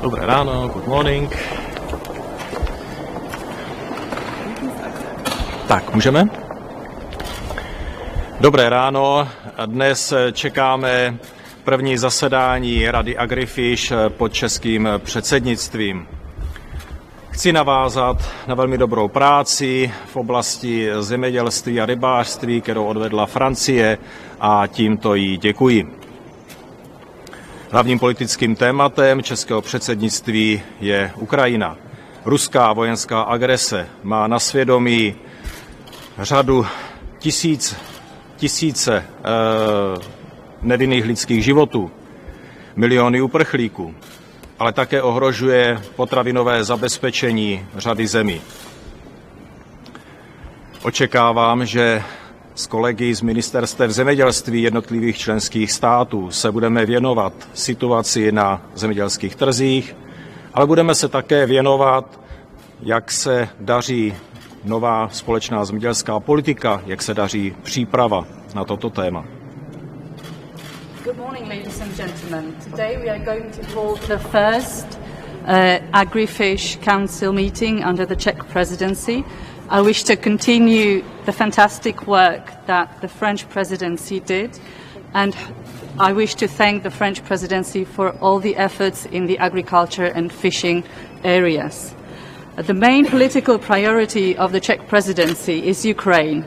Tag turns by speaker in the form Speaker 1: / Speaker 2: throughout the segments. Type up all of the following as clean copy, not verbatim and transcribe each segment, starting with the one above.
Speaker 1: Dobré ráno, good morning. Tak, můžeme? Dobré ráno, dnes čekáme první zasedání Rady AGRIFISH pod českým předsednictvím. Chci navázat na velmi dobrou práci v oblasti zemědělství a rybářství, kterou odvedla Francie, a tímto jí děkuji. Hlavním politickým tématem českého předsednictví je Ukrajina. Ruská vojenská agrese má na svědomí řadu tisíce nevinných lidských životů, miliony uprchlíků, ale také ohrožuje potravinové zabezpečení řady zemí. Očekávám, že s kolegy z ministerstev zemědělství jednotlivých členských států se budeme věnovat situaci na zemědělských trzích, ale budeme se také věnovat, jak se daří nová společná zemědělská politika, jak se daří příprava na toto téma.
Speaker 2: Good morning, ladies and gentlemen. Today we are going to hold the first Agri-Fish Council meeting under the Czech presidency. I wish to continue the fantastic work that the French presidency did, and I wish to thank the French presidency for all the efforts in the agriculture and fishing areas. The main political priority of the Czech presidency is Ukraine.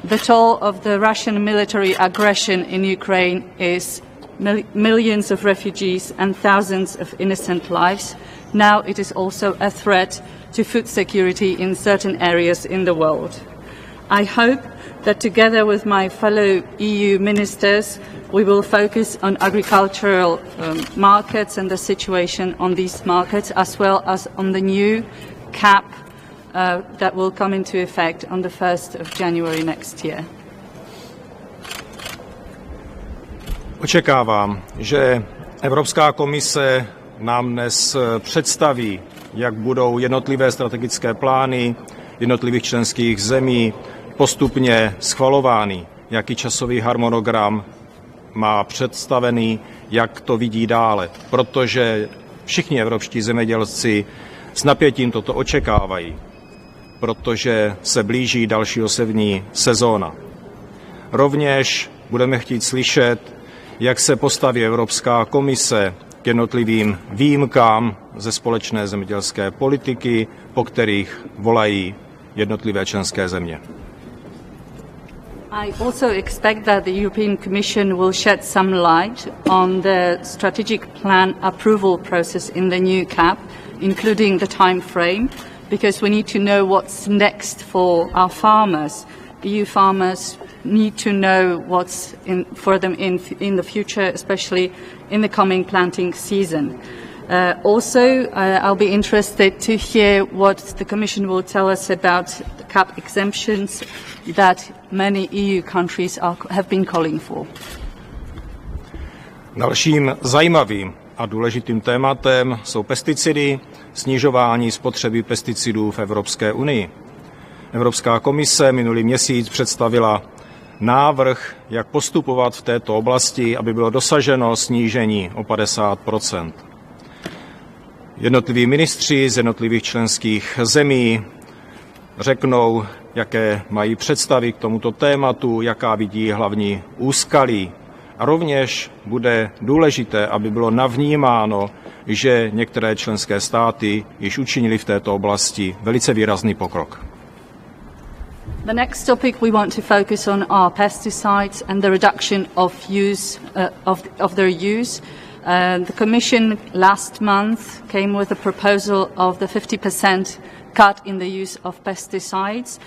Speaker 2: The toll of the Russian military aggression in Ukraine is millions of refugees and thousands of innocent lives. Now it is also a threat to food security in certain areas in the world. I hope that together with my fellow EU ministers, we will focus on agricultural markets and the situation on these markets, as well as on the new CAP that will come into effect on the 1st of January next year.
Speaker 1: Očekávám, že Evropská komise nám dnes představí, jak budou jednotlivé strategické plány jednotlivých členských zemí postupně schvalovány, jaký časový harmonogram má představený, jak to vidí dále, protože všichni evropští zemědělci s napětím toto očekávají, protože se blíží další osevní sezóna. Rovněž budeme chtít slyšet, jak se postaví Evropská komise k jednotlivým výjimkám ze společné zemědělské politiky, po kterých volají jednotlivé členské země.
Speaker 2: I also expect that the European Commission will shed some light on the strategic plan approval process in the new CAP, including the time frame, because we need to know what's next for our farmers. EU farmers need to know what's for them in the future, especially in the coming planting season. I'll be interested to hear what the Commission will tell us about the CAP exemptions that many EU countries have been calling for.
Speaker 1: Dalším zajímavým a důležitým tématem jsou pesticidy, snižování spotřeby pesticidů v Evropské unii. Evropská komise minulý měsíc představila návrh, jak postupovat v této oblasti, aby bylo dosaženo snížení o 50%. Jednotliví ministři z jednotlivých členských zemí řeknou, jaké mají představy k tomuto tématu, jaká vidí hlavní úskalí. A rovněž bude důležité, aby bylo navnímáno, že některé členské státy již učinili v této oblasti velice výrazný pokrok.
Speaker 2: The next topic we want to focus on are pesticides and the reduction of their use. The Commission last month came with a proposal of the 50% cut in the use of pesticides.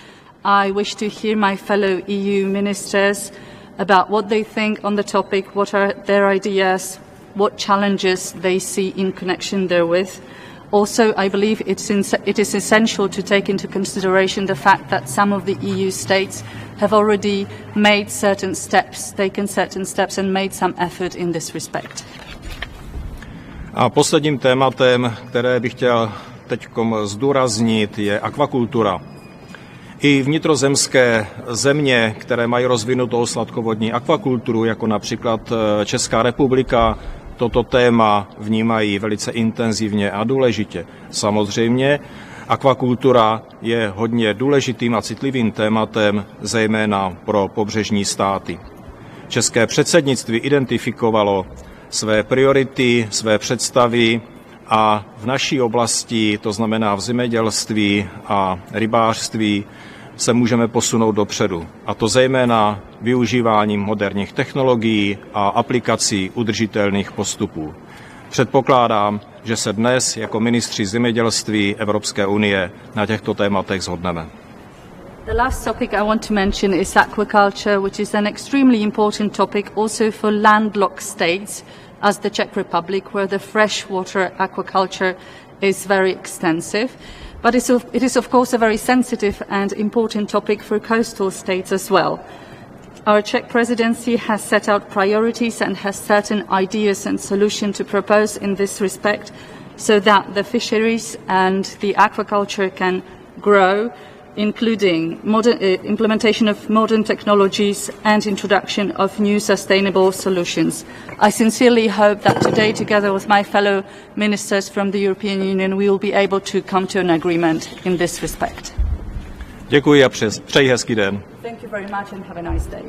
Speaker 2: I wish to hear my fellow EU ministers about what they think on the topic, what are their ideas, what challenges they see in connection therewith. Also, I believe it is essential to take into consideration the fact that some of the EU states have already made certain steps, taken certain steps and made some effort in this respect.
Speaker 1: A posledním tématem, které bych chtěl teď zdůraznit, je akvakultura. I vnitrozemské země, které mají rozvinutou sladkovodní akvakulturu, jako například Česká republika, toto téma vnímají velice intenzivně a důležitě. Samozřejmě akvakultura je hodně důležitým a citlivým tématem, zejména pro pobřežní státy. České předsednictví identifikovalo své priority, své představy a v naší oblasti, to znamená v zemědělství a rybářství, se můžeme posunout dopředu. A to zejména využíváním moderních technologií a aplikací udržitelných postupů. Předpokládám, že se dnes jako ministři zemědělství Evropské unie na těchto tématech shodneme.
Speaker 2: The last topic I want to mention is aquaculture, which is an extremely important topic also for landlocked states as the Czech Republic, where the freshwater aquaculture is very extensive. But it is of course a very sensitive and important topic for coastal states as well. Our Czech presidency has set out priorities and has certain ideas and solutions to propose in this respect so that the fisheries and the aquaculture can grow, including implementation of modern technologies and introduction of new sustainable solutions. I sincerely hope that today, together with my fellow ministers from the European Union, we will be able to come to an agreement in this respect.
Speaker 1: Děkuji a přeji hezký den.
Speaker 2: Thank you very much and have a nice day.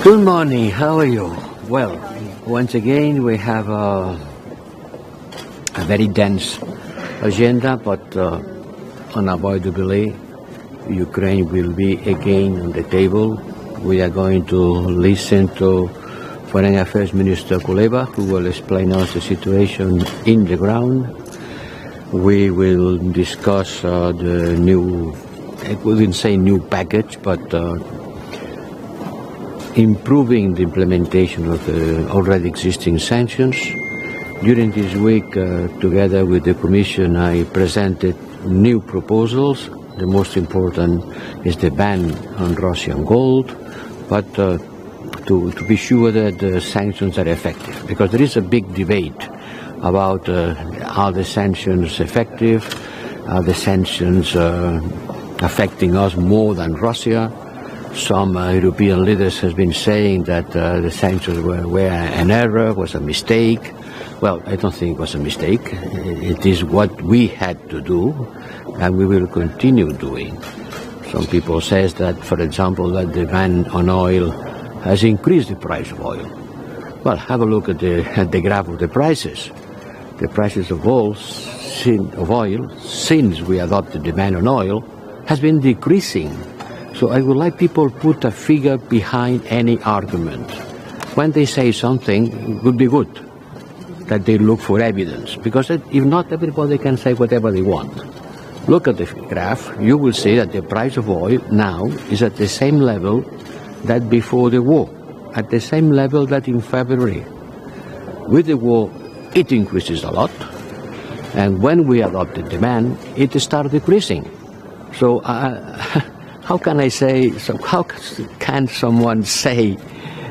Speaker 3: Good morning, how are you? Well, once again we have a very dense agenda, but unavoidably Ukraine will be again on the table. We are going to listen to Foreign Affairs Minister Kuleba, who will explain us the situation in the ground. We will discuss the new, I wouldn't say new package, but improving the implementation of the already existing sanctions. During this week, together with the Commission, I presented new proposals. The most important is the ban on Russian gold, but to be sure that the sanctions are effective, because there is a big debate about are the sanctions effective, are the sanctions affecting us more than Russia. Some European leaders have been saying that the sanctions were an error, was a mistake. Well, I don't think it was a mistake. It is what we had to do, and we will continue doing. Some people say that, for example, that the ban on oil has increased the price of oil. Well, have a look at the graph of the prices. The prices of oil, since we adopted the ban on oil, has been decreasing. So I would like people to put a figure behind any argument. When they say something, it would be good that they look for evidence, because if not, everybody can say whatever they want. Look at the graph, you will see that the price of oil now is at the same level that before the war, at the same level that in February. With the war, it increases a lot, and when we adopted the ban, it started decreasing. So how can I say, how can someone say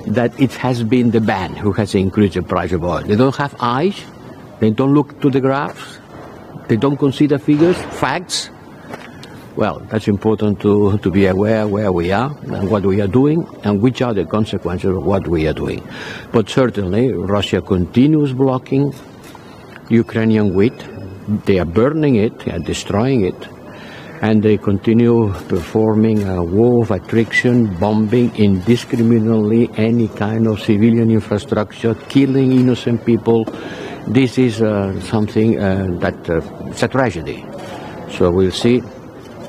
Speaker 3: that it has been the ban who has increased the price of oil? They don't have eyes, they don't look to the graphs, they don't consider figures, facts. Well, that's important to be aware where we are and what we are doing and which are the consequences of what we are doing. But certainly Russia continues blocking Ukrainian wheat. They are burning it, they are destroying it, and they continue performing a war of attrition, bombing indiscriminately any kind of civilian infrastructure, killing innocent people. This is something it's a tragedy. So we'll see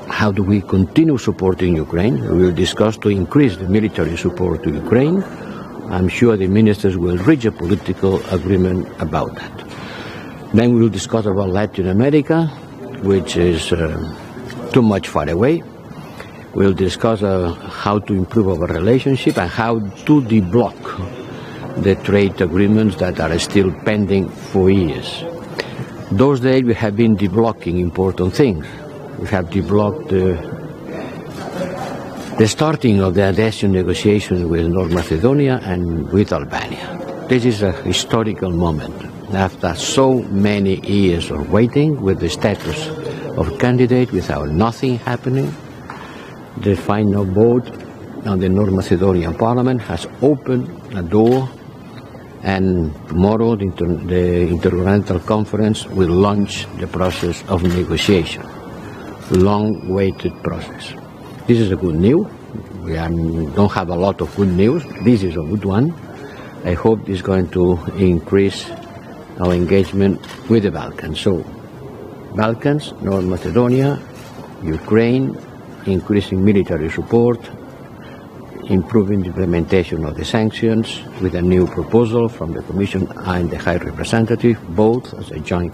Speaker 3: how do we continue supporting Ukraine. We will discuss to increase the military support to Ukraine. I'm sure the ministers will reach a political agreement about that. Then we will discuss about Latin America, which is too much far away. We'll discuss how to improve our relationship and how to deblock the trade agreements that are still pending for years. Those days we have been deblocking important things. We have deblocked the starting of the adhesion negotiations with North Macedonia and with Albania. This is a historical moment. After so many years of waiting with the status of candidate without nothing happening, the final vote on the North Macedonian Parliament has opened a door, and tomorrow the Intergovernmental Conference will launch the process of negotiation. Long-awaited process. This is a good news. We don't have a lot of good news. This is a good one. I hope it's going to increase our engagement with the Balkans. So, Balkans, North Macedonia, Ukraine, increasing military support, improving the implementation of the sanctions with a new proposal from the Commission and the High Representative, both as a joint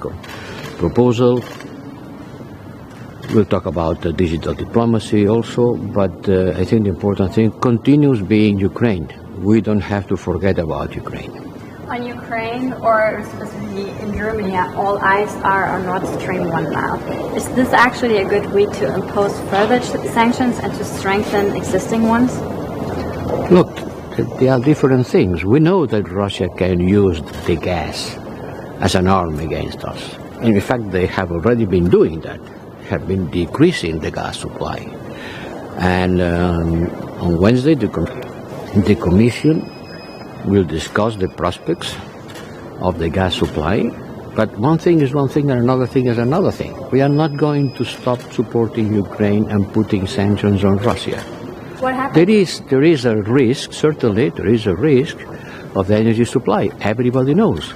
Speaker 3: proposal. We'll talk about digital diplomacy also, but I think the important thing continues being Ukraine. We don't have to forget about Ukraine.
Speaker 4: On Ukraine, or specifically in Germany, all eyes are on Nord Stream 1 now. Is this actually a good way to impose further sanctions and to strengthen existing ones?
Speaker 3: Look, there are different things. We know that Russia can use the gas as an arm against us. And in fact, they have already been doing that, have been decreasing the gas supply. And on Wednesday, the Commission will discuss the prospects of the gas supply, but one thing is one thing and another thing is another thing. We are not going to stop supporting Ukraine and putting sanctions on Russia.
Speaker 4: What happens?
Speaker 3: There is a risk, certainly there is a risk of the energy supply. Everybody knows.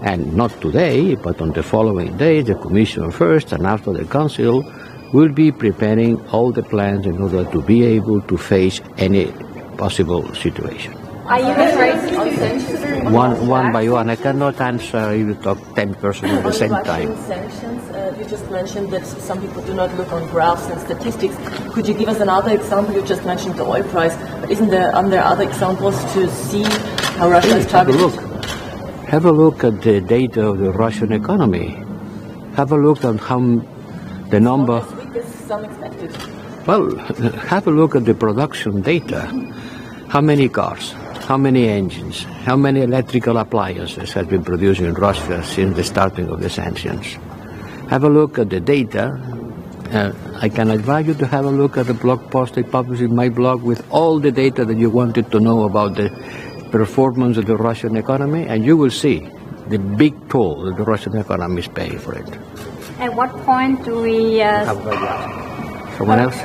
Speaker 3: And not today, but on the following day, the Commission first and after the Council will be preparing all the plans in order to be able to face any possible situation.
Speaker 4: Are you afraid of sanctions?
Speaker 3: One by one. I cannot answer if you talk 10 persons at the same time.
Speaker 5: Sanctions, you just mentioned that some people do not look on graphs and statistics. Could you give us another example? You just mentioned the oil price, but are there other examples to see how Russia is targeted?
Speaker 3: Have a look at the data of the Russian economy. Have a look at how the number.
Speaker 5: As weak as some expected.
Speaker 3: Well, have a look at the production data. How many cars? How many engines, how many electrical appliances have been produced in Russia since the starting of the sanctions? Have a look at the data. I can advise you to have a look at the blog post I published in my blog with all the data that you wanted to know about the performance of the Russian economy, and you will see the big toll that the Russian economy is paying for it.
Speaker 4: At what point do we...
Speaker 3: Someone else?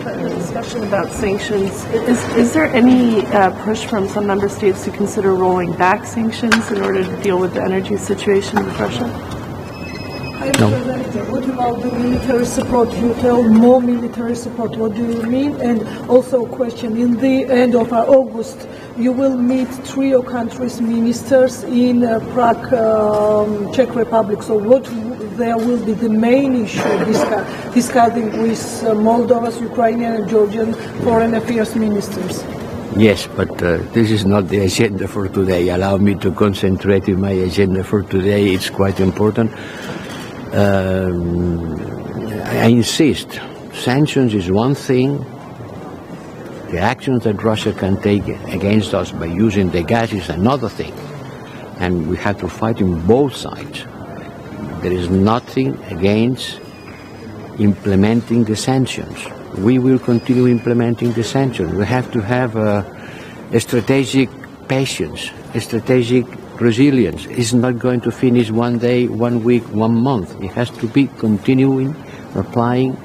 Speaker 6: The discussion about sanctions, is there any push from some member states to consider rolling back sanctions in order to deal with the energy situation with Russia?
Speaker 3: No.
Speaker 7: What about the military support? You tell more military support. What do you mean? And also a question, in the end of August, you will meet trio countries' ministers in Prague, Czech Republic. So what there will be the main issue discussing with Moldova's, Ukrainian and Georgian foreign affairs ministers?
Speaker 3: Yes, but this is not the agenda for today. Allow me to concentrate in my agenda for today. It's quite important. I insist, sanctions is one thing. The actions that Russia can take against us by using the gas is another thing. And we have to fight in both sides. There is nothing against implementing the sanctions. We will continue implementing the sanctions. We have to have a strategic patience, a strategic resilience. It's not going to finish one day, 1 week, 1 month. It has to be continuing, applying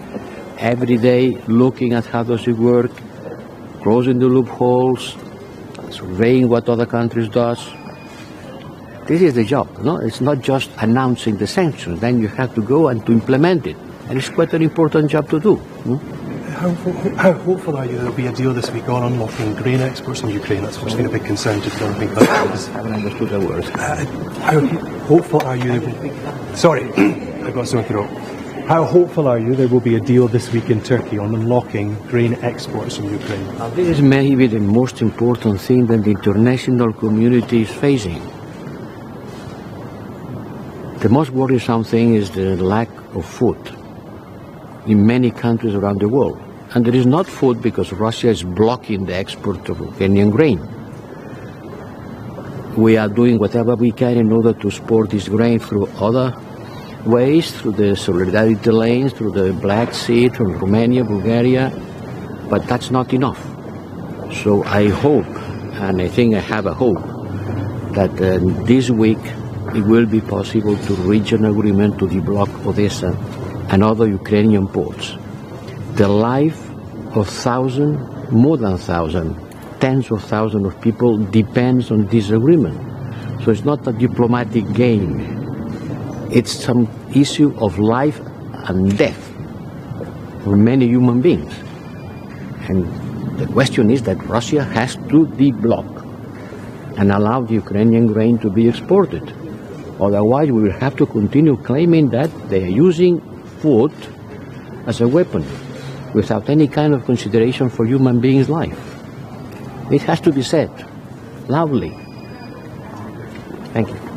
Speaker 3: every day, looking at how does it work, closing the loopholes, surveying what other countries does. This is the job, no? It's not just announcing the sanctions. Then you have to go and to implement it. And it's quite an important job to do.
Speaker 8: How hopeful are you there will be a deal this week on unlocking grain exports from Ukraine? That's what's been a big concern to don't think about this.
Speaker 3: I haven't understood the word.
Speaker 8: How hopeful are you? Sorry, I've got something wrong. How hopeful are you there will be a deal this week in Turkey on unlocking grain exports from Ukraine?
Speaker 3: This is maybe the most important thing that the international community is facing. The most worrisome thing is the lack of food in many countries around the world. And there is not food because Russia is blocking the export of Ukrainian grain. We are doing whatever we can in order to export this grain through other ways, through the solidarity lanes, through the Black Sea, through Romania, Bulgaria, but that's not enough. So I hope, and I think I have a hope, that this week it will be possible to reach an agreement to deblock Odessa and other Ukrainian ports. The life of more than 1,000, tens of thousands of people depends on this agreement. So it's not a diplomatic game. It's some issue of life and death for many human beings. And the question is that Russia has to deblock and allow the Ukrainian grain to be exported. Otherwise, we will have to continue claiming that they are using food as a weapon without any kind of consideration for human beings' life. It has to be said loudly. Thank you.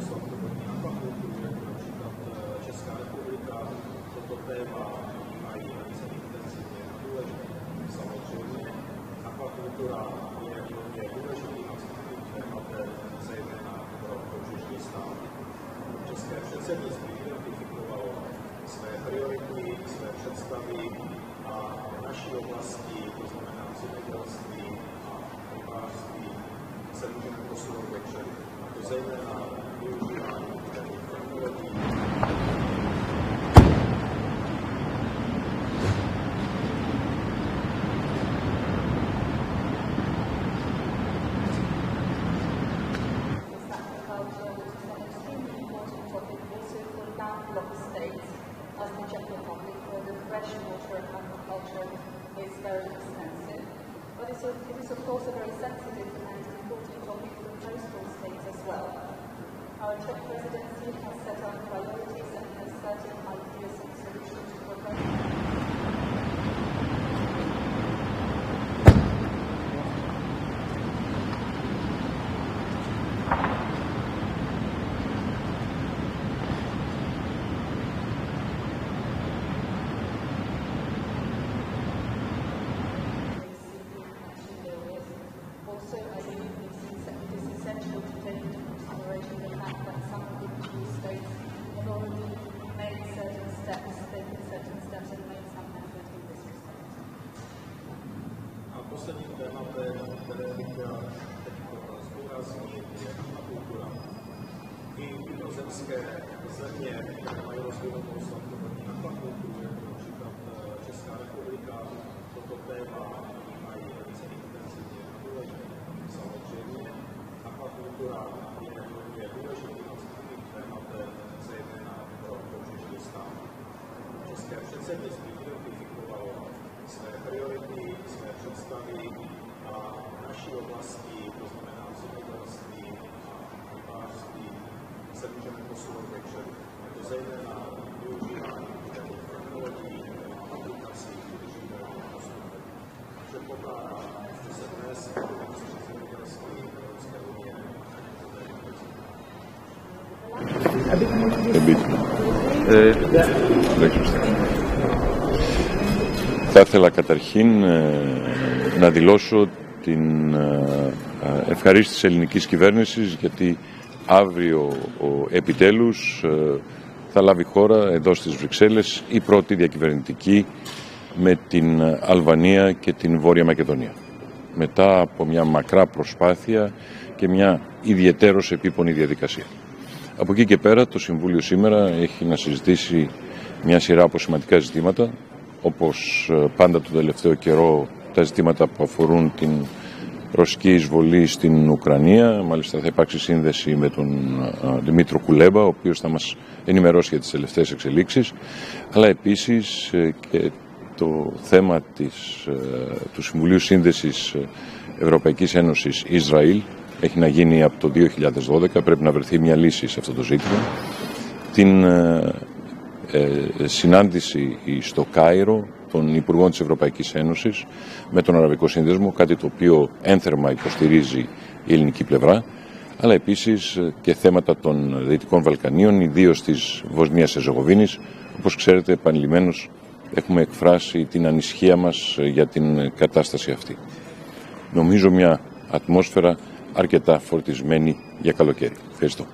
Speaker 1: sladkovodní akvakulturu, jako například Česká republika, toto téma vnímají velice intenzivně a důležitě. Samozřejmě akvakultura je důležitým a citlivým tématem, zejména pro pobřežní státy. České předsednictví identifikovalo své priority, své představy a naší oblasti, to znamená zemědělství a rybářství, se můžeme posunout dopředu. A to zejména využívání moderních technologií.
Speaker 2: It is of course a very sensitive and important topic for coastal states as well. Our Czech presidency has set out priorities and has certain ideas and solutions to progress.
Speaker 1: Posledním tématem, které bych chtěl teď zdůraznit, je akvakultura. I inozemské země, které mají rozvinutou sladkovodní akvakulturu, jako například Česká republika, toto téma vnímají velice intenzivně a důležitě. Samozřejmě akvakultura je důležitým a citlivým tématem, zejména pro pobřežní státy. České předsednictví identifikovalo své priority, své představy a naší oblasti, to znamená zemědělství a rybářství, se můžeme posunout dopředu. A to zejména využívání moderních technologií a aplikací udržitelných postupů. Předpokládám, že se dnes ministři zemědělství Evropské unie
Speaker 9: Θα ήθελα καταρχήν να δηλώσω την ευχαρίστηση της ελληνικής κυβέρνησης γιατί αύριο επιτέλους θα λάβει χώρα εδώ στις Βρυξέλλες η πρώτη διακυβερνητική με την Αλβανία και την Βόρεια Μακεδονία. Μετά από μια μακρά προσπάθεια και μια ιδιαιτέρως επίπονη διαδικασία. Από εκεί και πέρα το Συμβούλιο σήμερα έχει να συζητήσει μια σειρά από σημαντικά ζητήματα, όπως πάντα τον τελευταίο καιρό τα ζητήματα που αφορούν την ρωσική εισβολή στην Ουκρανία. Μάλιστα θα υπάρξει σύνδεση με τον Dmytro Kuleba, ο οποίος θα μας ενημερώσει για τις τελευταίες εξελίξεις, αλλά επίσης και το θέμα του Συμβουλίου Σύνδεσης Ευρωπαϊκής Ένωσης Ισραήλ έχει να γίνει από το 2012, πρέπει να βρεθεί μια λύση σε αυτό το ζήτημα. Την συνάντηση στο Κάιρο των Υπουργών της Ευρωπαϊκής Ένωσης με τον Αραβικό Σύνδεσμο, κάτι το οποίο ένθερμα υποστηρίζει η ελληνική πλευρά, αλλά επίσης και θέματα των Δυτικών Βαλκανίων, ιδίως της Βοσνίας Ερζεγοβίνης. Όπως ξέρετε, επανειλημμένως έχουμε εκφράσει την ανησυχία μας για την κατάσταση αυτή. Νομίζω μια ατμόσφαιρα αρκετά φορτισμένη για καλοκαίρι. Ευχαριστώ.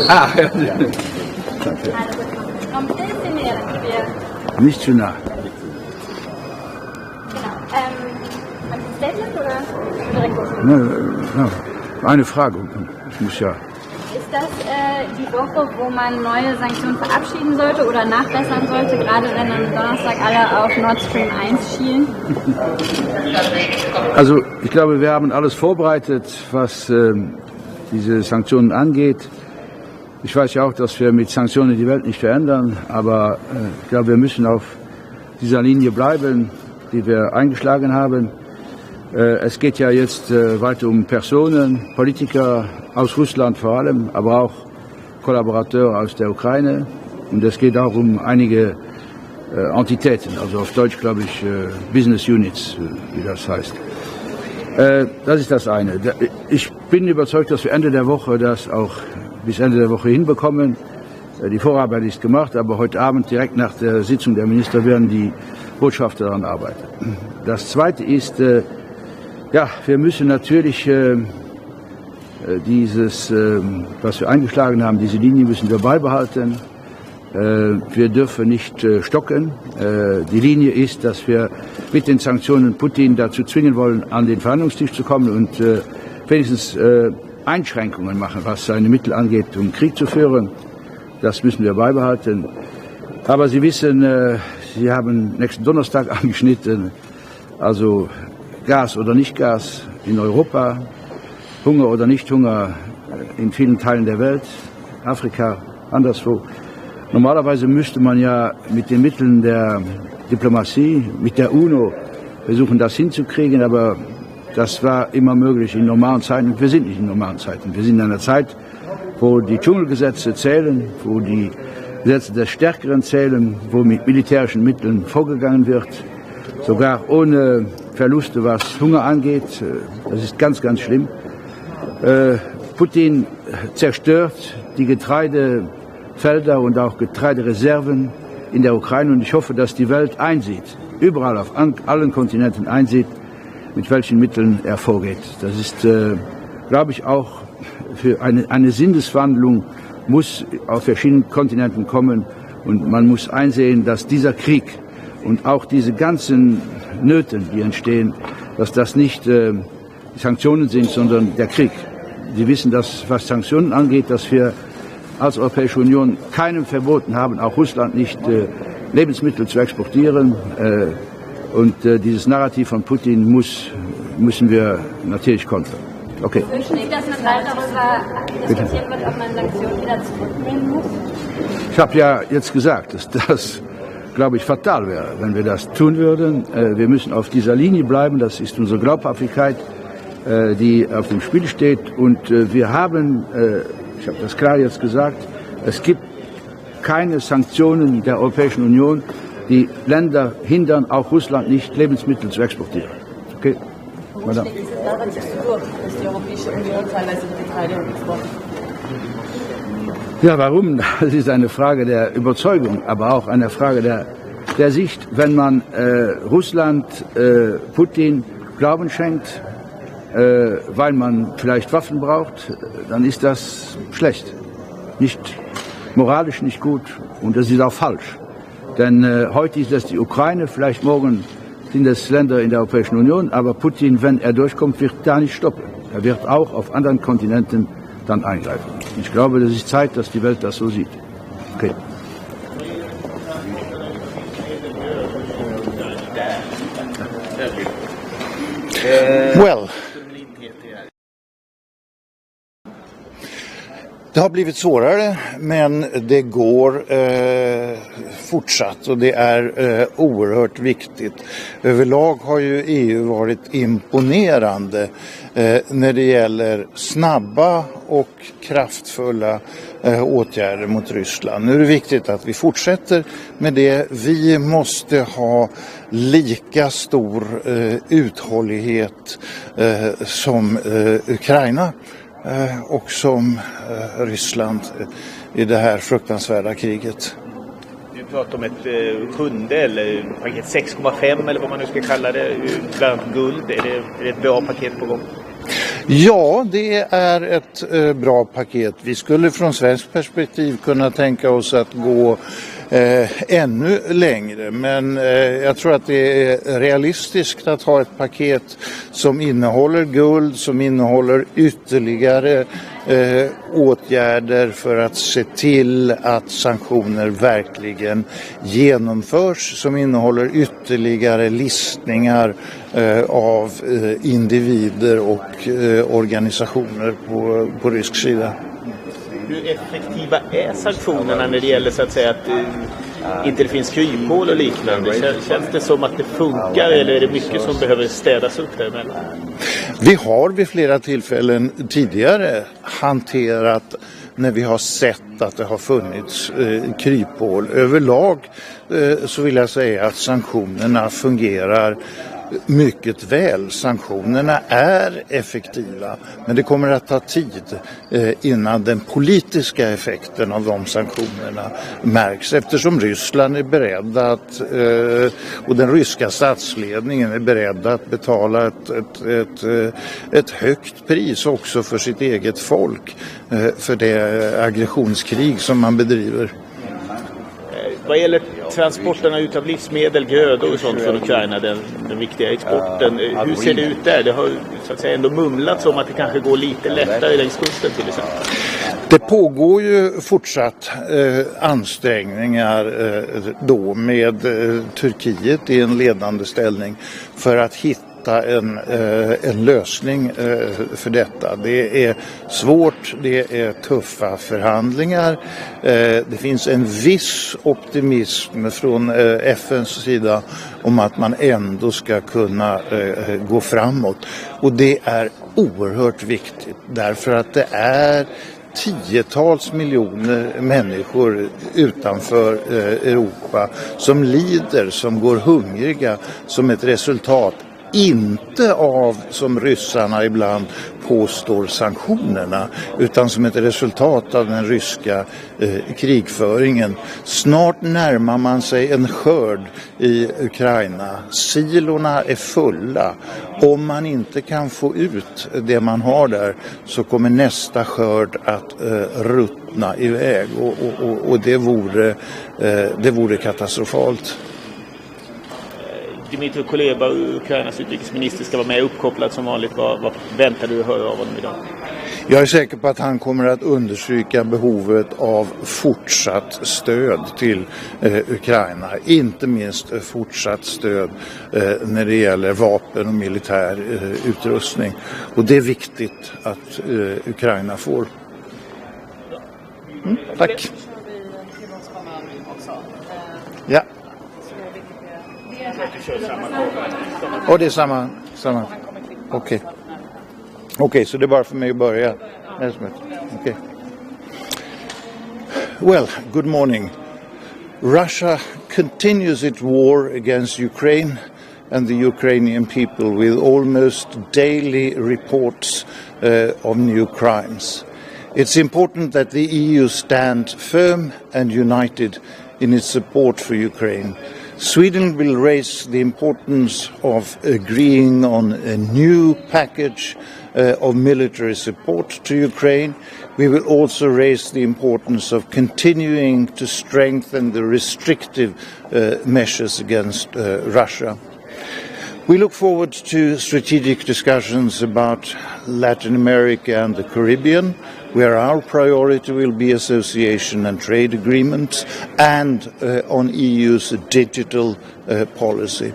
Speaker 10: Ah, ja. Nicht zu nah. Eine Frage. Ich muss ja.
Speaker 4: Ist das die Woche, wo man neue Sanktionen verabschieden sollte oder nachbessern sollte, gerade wenn am Donnerstag alle auf Nord Stream 1 schielen?
Speaker 10: Also ich glaube, wir haben alles vorbereitet, was diese Sanktionen angeht. Ich weiß ja auch, dass wir mit Sanktionen die Welt nicht verändern, aber ich glaube, wir müssen auf dieser Linie bleiben, die wir eingeschlagen haben. Es geht ja jetzt weiter um Personen, Politiker aus Russland vor allem, aber auch Kollaborateure aus der Ukraine. Und es geht auch um einige Entitäten, also auf Deutsch glaube ich Business Units, wie das heißt. Das ist das eine. Ich bin überzeugt, dass wir Ende der Woche das auch bis Ende der Woche hinbekommen. Die Vorarbeit ist gemacht, aber heute Abend direkt nach der Sitzung der Minister werden die Botschafter daran arbeiten. Das Zweite ist, ja, wir müssen natürlich dieses, was wir eingeschlagen haben, diese Linie müssen wir beibehalten. Wir dürfen nicht stocken. Die Linie ist, dass wir mit den Sanktionen Putin dazu zwingen wollen, an den Verhandlungstisch zu kommen und wenigstens Einschränkungen machen, was seine Mittel angeht, um Krieg zu führen. Das müssen wir beibehalten. Aber Sie wissen, Sie haben nächsten Donnerstag angeschnitten, also Gas oder nicht Gas in Europa, Hunger oder nicht Hunger in vielen Teilen der Welt, Afrika, anderswo. Normalerweise müsste man ja mit den Mitteln der Diplomatie, mit der UNO versuchen, das hinzukriegen, aber das war immer möglich in normalen Zeiten. Wir sind nicht in normalen Zeiten. Wir sind in einer Zeit, wo die Dschungelgesetze zählen, wo die Gesetze des Stärkeren zählen, wo mit militärischen Mitteln vorgegangen wird, sogar ohne Verluste, was Hunger angeht. Das ist ganz, ganz schlimm. Putin zerstört die Getreidefelder und auch Getreidereserven in der Ukraine. Und ich hoffe, dass die Welt einsieht, überall auf allen Kontinenten einsieht, mit welchen Mitteln er vorgeht. Das ist, glaube ich, auch für eine Sinneswandlung muss auf verschiedenen Kontinenten kommen. Und man muss einsehen, dass dieser Krieg und auch diese ganzen Nöte, die entstehen, dass das nicht die Sanktionen sind, sondern der Krieg. Sie wissen, dass was Sanktionen angeht, dass wir als Europäische Union keinem verboten haben, auch Russland nicht Lebensmittel zu exportieren. Und dieses Narrativ von Putin müssen wir natürlich kontern. Okay.
Speaker 4: Wünschen Sie, dass man bald darüber diskutieren wird, ob man Sanktionen wieder zurücknehmen muss?
Speaker 10: Ich habe ja jetzt gesagt, dass das, glaube ich, fatal wäre, wenn wir das tun würden. Wir müssen auf dieser Linie bleiben. Das ist unsere Glaubhaftigkeit, die auf dem Spiel steht. Und wir haben, ich habe das klar jetzt gesagt, es gibt keine Sanktionen der Europäischen Union, die Länder hindern, auch Russland nicht, Lebensmittel zu exportieren. Okay?
Speaker 5: Warum schlägt dieses Narrativ so durch, dass die Europäische Union teilweise Getreideexport?
Speaker 10: Ja, warum? Das ist eine Frage der Überzeugung, aber auch eine Frage der Sicht. Wenn man Russland, Putin Glauben schenkt, weil man vielleicht Waffen braucht, dann ist das schlecht. Nicht moralisch nicht gut und das ist auch falsch. Denn heute ist das die Ukraine, vielleicht morgen sind es Länder in der Europäischen Union, aber Putin, wenn er durchkommt, wird da nicht stoppen. Er wird auch auf anderen Kontinenten dann eingreifen. Ich glaube, das ist Zeit, dass die Welt das so sieht. Okay.
Speaker 11: Well. Det har blivit svårare, men det går fortsatt och det är oerhört viktigt. Överlag har ju EU varit imponerande när det gäller snabba och kraftfulla åtgärder mot Ryssland. Nu är det viktigt att vi fortsätter med det. Vi måste ha lika stor uthållighet som Ukraina och som Ryssland i det här fruktansvärda kriget.
Speaker 12: Vi pratar om ett sjunde eller paket 6,5 eller vad man nu ska kalla det, bland annat guld. Är det ett bra paket på gång?
Speaker 11: Ja, det är ett bra paket. Vi skulle från svensk perspektiv kunna tänka oss att gå ännu längre, men jag tror att det är realistiskt att ha ett paket som innehåller guld, som innehåller ytterligare åtgärder för att se till att sanktioner verkligen genomförs, som innehåller ytterligare listningar av individer och organisationer på rysk sida.
Speaker 12: Hur effektiva är sanktionerna när det gäller så att säga att inte det finns kryphål och liknande? Känns det som att det funkar eller är det mycket som behöver städas upp däremellan?
Speaker 11: Vi har vid flera tillfällen tidigare hanterat när vi har sett att det har funnits kryphål. Överlag så vill jag säga att sanktionerna fungerar mycket väl. Sanktionerna är effektiva, men det kommer att ta tid innan den politiska effekten av de sanktionerna märks, eftersom Ryssland är beredda att och den ryska statsledningen är beredda att betala ett högt pris också för sitt eget folk för det aggressionskrig som man bedriver.
Speaker 12: Vad gäller transporterna utav livsmedel, grödor och sånt från Ukraina, den viktiga exporten, hur ser det ut där? Det har så att säga ändå mumlats om att det kanske går lite lättare längs kusten till exempel.
Speaker 11: Det pågår ju fortsatt ansträngningar då med Turkiet i en ledande ställning för att hitta en lösning för detta. Det är svårt, det är tuffa förhandlingar. Det finns en viss optimism från FNs sida om att man ändå ska kunna gå framåt. Och det är oerhört viktigt därför att det är tiotals miljoner människor utanför Europa som lider, som går hungriga som ett resultat inte av, som ryssarna ibland påstår, sanktionerna, utan som ett resultat av den ryska krigföringen. Snart närmar man sig en skörd i Ukraina. Silorna är fulla. Om man inte kan få ut det man har där så kommer nästa skörd att ruttna iväg och det vore katastrofalt.
Speaker 12: Dmytro Kuleba, Ukrainas utrikesminister, ska vara med uppkopplad som vanligt. Vad väntar du att höra av honom idag?
Speaker 11: Jag är säker på att han kommer att understryka behovet av fortsatt stöd till Ukraina. Inte minst fortsatt stöd när det gäller vapen och militär utrustning. Och det är viktigt att Ukraina får. Tack. Ja. Och det är samma. Okej, så det är bara för mig att börja. Okay. Well, good morning. Russia continues its war against Ukraine and the Ukrainian people with almost daily reports of new crimes. It's important that the EU stand firm and united in its support for Ukraine. Sweden will raise the importance of agreeing on a new package of military support to Ukraine. We will also raise the importance of continuing to strengthen the restrictive measures against Russia. We look forward to strategic discussions about Latin America and the Caribbean, where our priority will be association and trade agreements, and on EU's digital policy.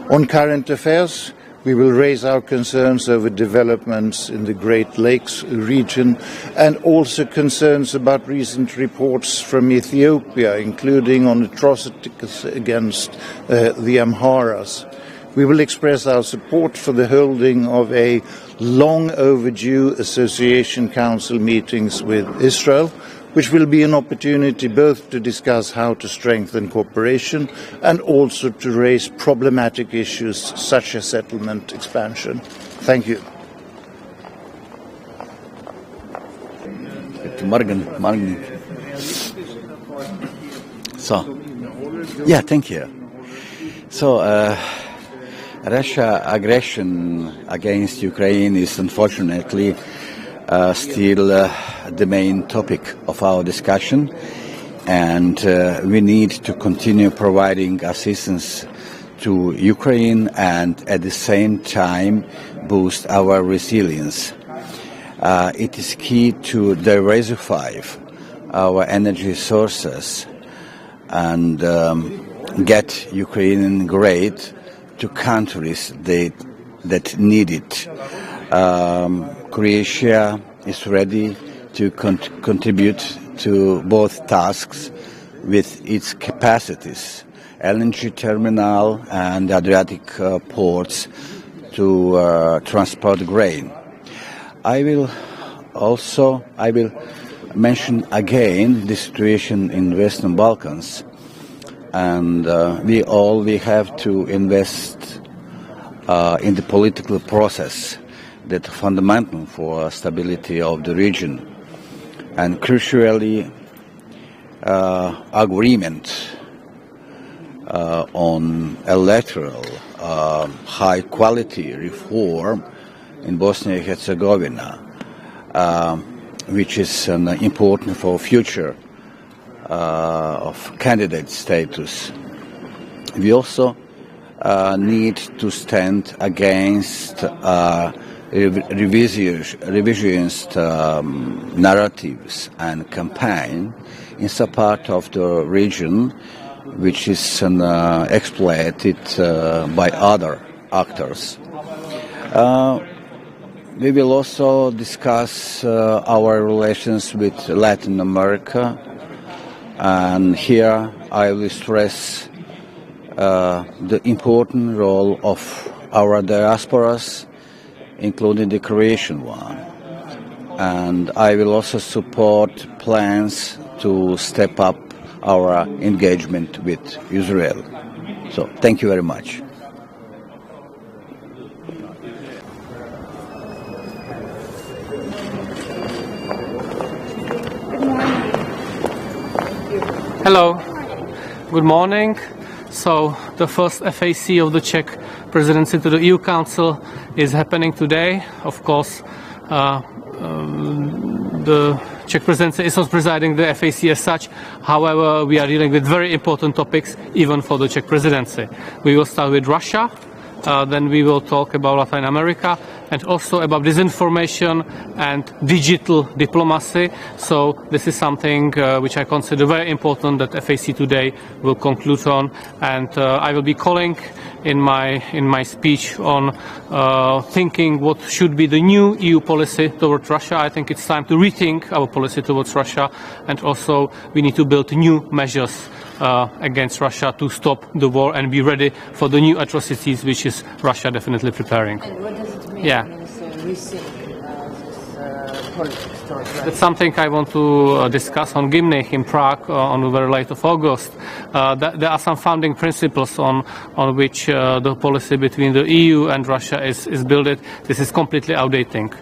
Speaker 11: On current affairs, we will raise our concerns over developments in the Great Lakes region and also concerns about recent reports from Ethiopia, including on atrocities against the Amharas. We will express our support for the holding of a long overdue Association Council meetings with Israel, which will be an opportunity both to discuss how to strengthen cooperation and also to raise problematic issues such as settlement expansion. Thank you.
Speaker 13: Morgen. So, yeah, thank you. So, Russia's aggression against Ukraine is unfortunately still the main topic of our discussion, and we need to continue providing assistance to Ukraine and at the same time boost our resilience. It is key to diversify our energy sources and get Ukrainian grain to countries that need it. Croatia is ready to contribute to both tasks with its capacities, LNG terminal and Adriatic ports to transport grain. I will mention again the situation in Western Balkans, and we have to invest in the political process that is fundamental for stability of the region, and crucially agreement on electoral high quality reform in Bosnia and Herzegovina, which is important for future of candidate status. We also need to stand against revisionist narratives and campaign in support of the region, which is exploited by other actors. We will also discuss our relations with Latin America, and here I will stress the important role of our diasporas, including the Croatian one. And I will also support plans to step up our engagement with Israel. So, thank you very much.
Speaker 14: Hello, good morning. So the first FAC of the Czech presidency to the EU Council is happening today. Of course, the Czech presidency is not presiding the FAC as such. However, we are dealing with very important topics even for the Czech presidency. We will start with Russia. Then we will talk about Latin America and also about disinformation and digital diplomacy. So this is something which I consider very important that FAC today will conclude on. And I will be calling in my speech on thinking what should be the new EU policy towards Russia. I think it's time to rethink our policy towards Russia, and also we need to build new measures against Russia to stop the war and be ready for the new atrocities which is Russia definitely preparing.
Speaker 5: And what does it mean
Speaker 14: Yeah.
Speaker 5: when you say rethink this politics towards Russia?
Speaker 14: That's something I want to discuss on Gymnich in Prague on the very late of August. There are some founding principles on which the policy between the EU and Russia is built. This is completely outdated.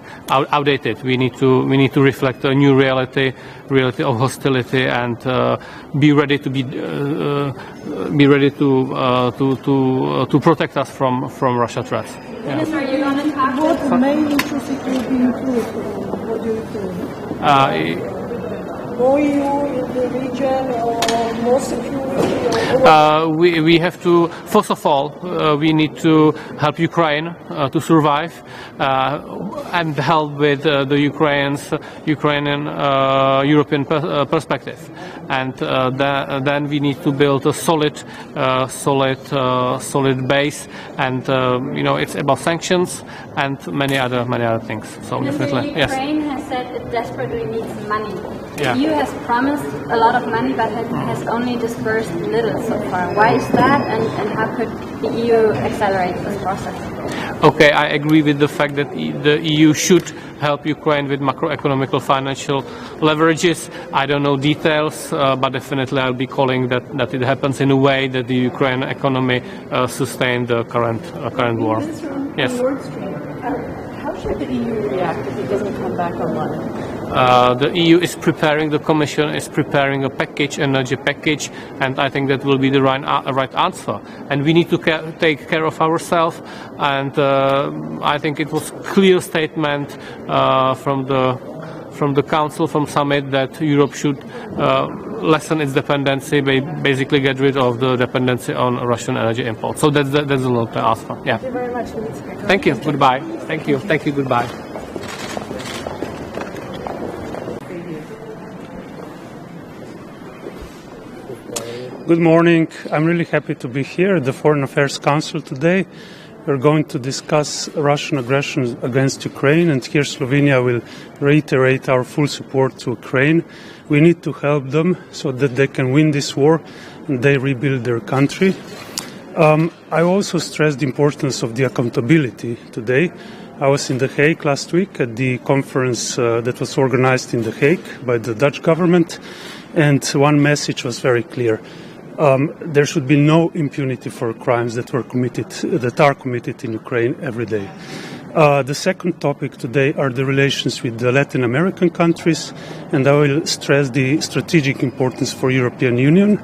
Speaker 14: We need to reflect a new reality of hostility, and be ready to protect us from Russia threats. Yeah.
Speaker 4: Minister, you're going to talk
Speaker 7: What main interests will be included? What do you think? More EU in the region, or more security?
Speaker 14: We have to, first of all, we need to help Ukraine to survive and help with the Ukrainian European perspective. And then we need to build a solid base. And it's about sanctions and many other things. So definitely, yes.
Speaker 4: Ukraine has said it desperately needs money.
Speaker 14: Yeah.
Speaker 4: The EU has promised a lot of money, but has only disbursed little so far. Why is that, and how could the EU accelerate this process?
Speaker 14: Okay, I agree with the fact that the EU should help Ukraine with macroeconomical financial leverages. I don't know details, but definitely I'll be calling that it happens in a way that the Ukraine economy sustain the current war.
Speaker 6: Minister, on
Speaker 14: Yes.
Speaker 6: Nord Stream, how should the EU react if it doesn't come back online?
Speaker 14: The EU is preparing, the Commission is preparing a package, energy package, and I think that will be the right answer. And we need to take care of ourselves, and I think it was clear statement from the Council, from Summit, that Europe should lessen its dependency, basically get rid of the dependency on Russian energy imports. So that's a long-term answer. Yeah.
Speaker 4: Thank you very much.
Speaker 14: Thank you. Goodbye. Thank you. Thank you. Goodbye.
Speaker 15: Good morning. I'm really happy to be here at the Foreign Affairs Council today. We're going to discuss Russian aggression against Ukraine, and here Slovenia will reiterate our full support to Ukraine. We need to help them so that they can win this war and they rebuild their country. I also stressed the importance of the accountability today. I was in The Hague last week at the conference that was organized in The Hague by the Dutch government, and one message was very clear. There should be no impunity for crimes that are committed in Ukraine every day. The second topic today are the relations with the Latin American countries, and I will stress the strategic importance for European Union.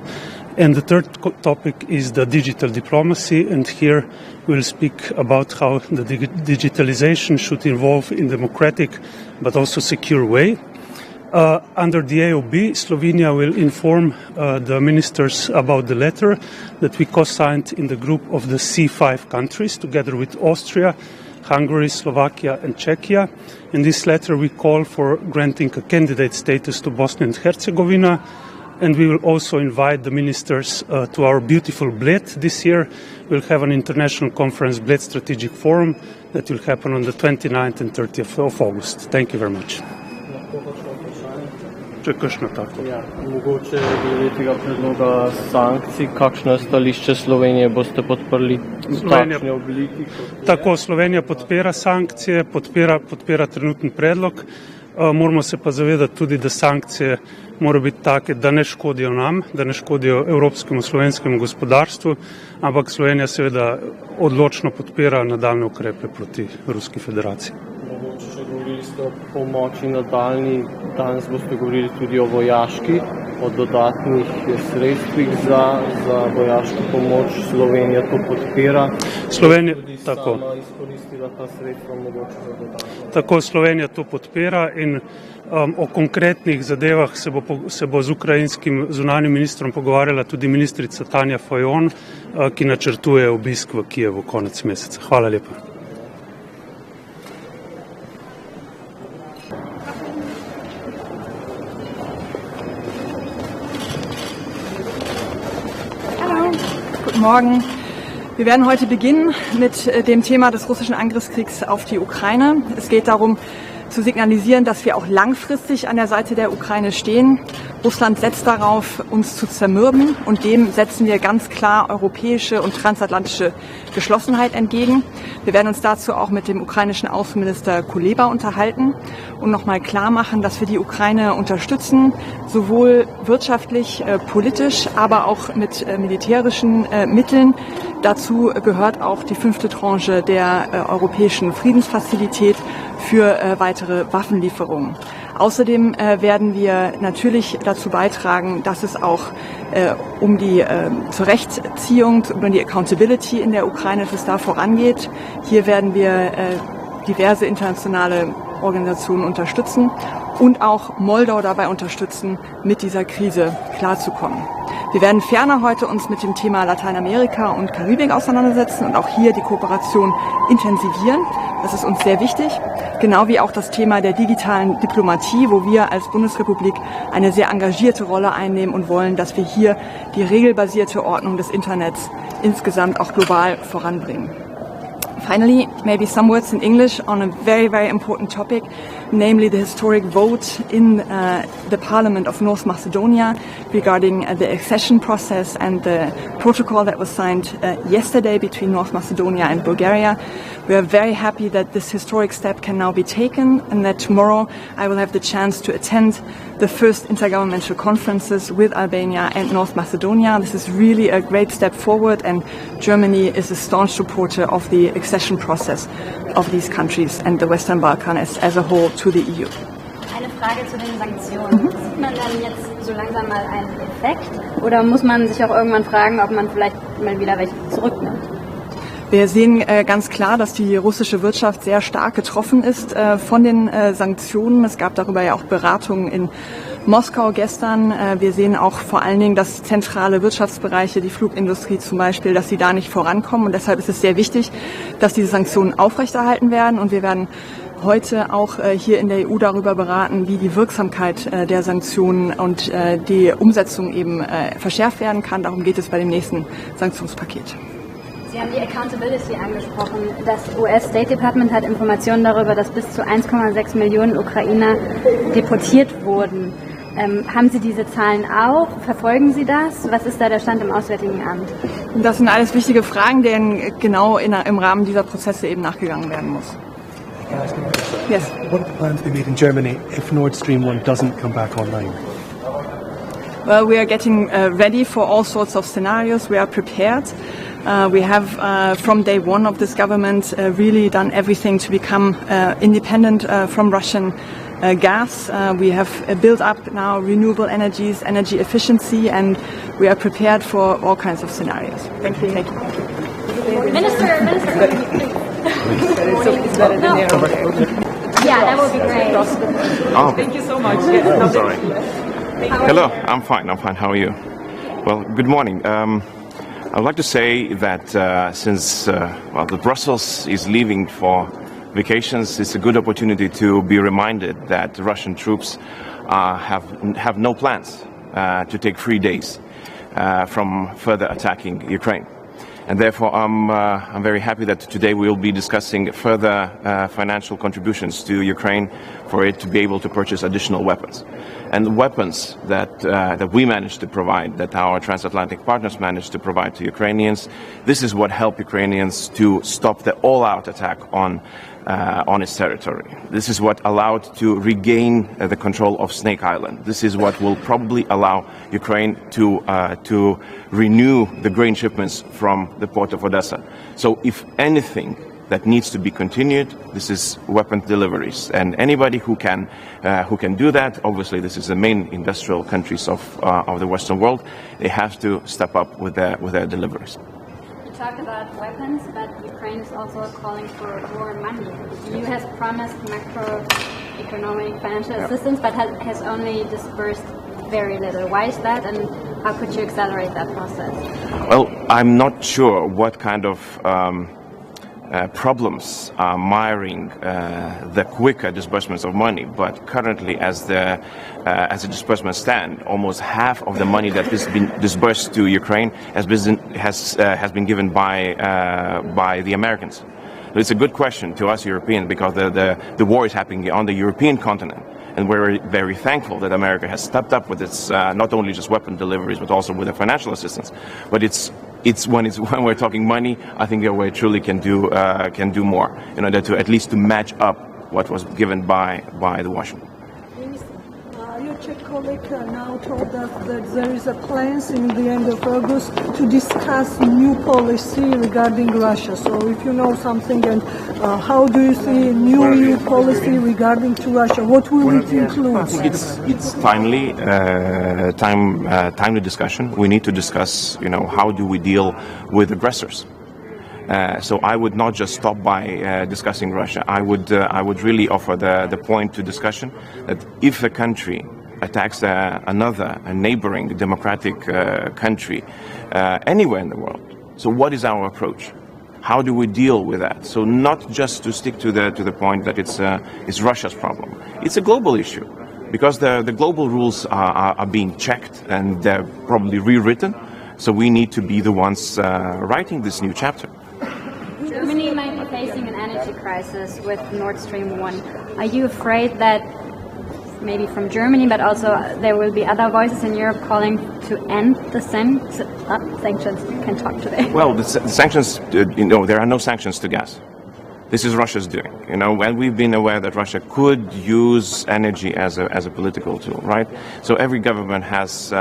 Speaker 15: And the third topic is the digital diplomacy, and here we'll speak about how the digitalization should evolve in democratic but also secure way. Under the AOB, Slovenia will inform the ministers about the letter that we co-signed in the group of the C5 countries, together with Austria, Hungary, Slovakia and Czechia. In this letter we call for granting a candidate status to Bosnia and Herzegovina, and we will also invite the ministers to our beautiful Bled this year. We'll have an international conference, Bled Strategic Forum, that will happen on the 29th and 30th of August. Thank you very much.
Speaker 16: Ja, mogoče glede tega predloga sankcij, kakšno je stališče Slovenije, boste podprli v takšni obliki?
Speaker 15: Tako, Slovenija podpira sankcije, podpira trenutni predlog. Moramo se pa zavedati tudi, da sankcije morajo biti take, da ne škodijo nam, da ne škodijo evropskemu slovenskemu gospodarstvu, ampak Slovenija seveda odločno podpira nadaljne ukrepe proti Ruski federaciji.
Speaker 16: Mogoče še govorili ste o pomoči nadaljni, danes boste govorili tudi o vojaški, o dodatnih sredstvih za vojaško pomoč. Slovenija to podpira.
Speaker 15: Slovenija, tako.
Speaker 16: Sama izkoristila ta sredstva mogoče za dodatno.
Speaker 15: Tako, Slovenija to podpira in o konkretnih zadevah se bo z ukrajinskim zunanjim ministrom pogovarjala tudi ministrica Tanja Fajon, ki načrtuje obisk v Kijevu konec meseca. Hvala lepa.
Speaker 17: Guten Morgen. Wir werden heute beginnen mit dem Thema des russischen Angriffskriegs auf die Ukraine. Es geht darum, zu signalisieren, dass wir auch langfristig an der Seite der Ukraine stehen. Russland setzt darauf, uns zu zermürben, und dem setzen wir ganz klar europäische und transatlantische Geschlossenheit entgegen. Wir werden uns dazu auch mit dem ukrainischen Außenminister Kuleba unterhalten und nochmal klar machen, dass wir die Ukraine unterstützen, sowohl wirtschaftlich, politisch, aber auch mit militärischen Mitteln. Dazu gehört auch die 5. Tranche der europäischen Friedensfazilität für weitere Waffenlieferungen. Außerdem werden wir natürlich dazu beitragen, dass es auch um die Zurechtziehung, um die Accountability in der Ukraine, dass es da vorangeht. Hier werden wir diverse internationale Organisationen unterstützen und auch Moldau dabei unterstützen, mit dieser Krise klarzukommen. Wir werden ferner heute uns mit dem Thema Lateinamerika und Karibik auseinandersetzen und auch hier die Kooperation intensivieren. Das ist uns sehr wichtig, genau wie auch das Thema der digitalen Diplomatie, wo wir als Bundesrepublik eine sehr engagierte Rolle einnehmen und wollen, dass wir hier die regelbasierte Ordnung des Internets insgesamt auch global voranbringen. Finally, maybe some words in English on a very, very important topic, namely the historic vote in the Parliament of North Macedonia regarding the accession process and the protocol that was signed yesterday between North Macedonia and Bulgaria. We are very happy that this historic step can now be taken, and that tomorrow I will have the chance to attend the first intergovernmental conferences with Albania and North Macedonia. This is really a great step forward, and Germany is a staunch supporter of the accession process of these countries and the Western Balkans as a whole to the EU.
Speaker 4: Eine Frage zu den Sanktionen. Sieht man dann jetzt so langsam mal einen Effekt oder muss man sich auch irgendwann fragen, ob man vielleicht mal wieder welche zurücknimmt?
Speaker 17: Wir sehen ganz klar, dass die russische Wirtschaft sehr stark getroffen ist von den Sanktionen. Es gab darüber ja auch Beratungen in Moskau gestern. Wir sehen auch vor allen Dingen, dass zentrale Wirtschaftsbereiche, die Flugindustrie zum Beispiel, dass sie da nicht vorankommen. Und deshalb ist es sehr wichtig, dass diese Sanktionen aufrechterhalten werden. Und wir werden heute auch hier in der EU darüber beraten, wie die Wirksamkeit der Sanktionen und die Umsetzung eben verschärft werden kann. Darum geht es bei dem nächsten Sanktionspaket.
Speaker 4: Sie haben die Accountability angesprochen. Das US State Department hat Informationen darüber, dass bis zu 1,6 Millionen Ukrainer deportiert wurden. Haben Sie diese Zahlen auch? Verfolgen Sie das? Was ist da der Stand im Auswärtigen Amt?
Speaker 17: Das sind alles wichtige Fragen, denen genau im Rahmen dieser Prozesse eben nachgegangen werden muss. Yes.
Speaker 8: What are the plans we made in Germany if Nord Stream 1 doesn't come back online?
Speaker 17: Well, we are getting ready for all sorts of scenarios. We are prepared. We have, from day one of this government, really done everything to become independent from Russian gas. We have built up now renewable energies, energy efficiency, and we are prepared for all kinds of scenarios. Thank you. Thank you.
Speaker 4: Minister. Yeah, that would be great.
Speaker 18: Oh.
Speaker 17: Thank you so much.
Speaker 18: I'm sorry. Hello, I'm fine. How are you? Well, good morning. I would like to say that since the Brussels is leaving for vacations, it's a good opportunity to be reminded that Russian troops have no plans to take 3 days from further attacking Ukraine. And therefore, I'm very happy that today we will be discussing further financial contributions to Ukraine for it to be able to purchase additional weapons. And the weapons that we managed to provide, that our transatlantic partners managed to provide to Ukrainians, this is what helped Ukrainians to stop the all-out attack on its territory. This is what allowed to regain the control of Snake Island. This is what will probably allow Ukraine to renew the grain shipments from the port of Odessa. So if anything that needs to be continued, this is weapon deliveries. And anybody who can do that, obviously this is the main industrial countries of the Western world, they have to step up with their deliveries.
Speaker 4: Talk about weapons, but Ukraine is also calling for more money. The EU has promised macroeconomic financial assistance, but has only disbursed very little. Why is that, and how could you accelerate that process?
Speaker 18: Well, I'm not sure what kind of problems are miring the quicker disbursements of money, but currently as the disbursements stand, almost half of the money that has been disbursed to Ukraine has been given by the Americans. It's a good question to us Europeans because the war is happening on the European continent. And we're very thankful that America has stepped up with its not only just weapon deliveries, but also with the financial assistance. But it's when we're talking money, I think that we truly can do more in order to at least to match up what was given by the Washington.
Speaker 7: Your Czech colleague now told us that there is a plans in the end of August to discuss new policy regarding Russia. So if you know something, and how do you see new EU policy regarding to Russia? What will it include?
Speaker 18: I think it's timely discussion. We need to discuss, how do we deal with aggressors. So I would not just stop by discussing Russia. I would really offer the point to discussion that if a country attacks a neighboring democratic country anywhere in the world, so what is our approach? How do we deal with that? So not just to stick to the point that it's Russia's problem. It's a global issue because the global rules are being checked and they're probably rewritten. So we need to be the ones writing this new chapter.
Speaker 4: Germany might be facing an energy crisis with Nord Stream 1. Are you afraid that maybe from Germany, but also there will be other voices in Europe calling to end the sanctions? You can talk today.
Speaker 18: Well, the sanctions, there are no sanctions to gas. This is Russia's doing, and we've been aware that Russia could use energy as a political tool, right? So every government has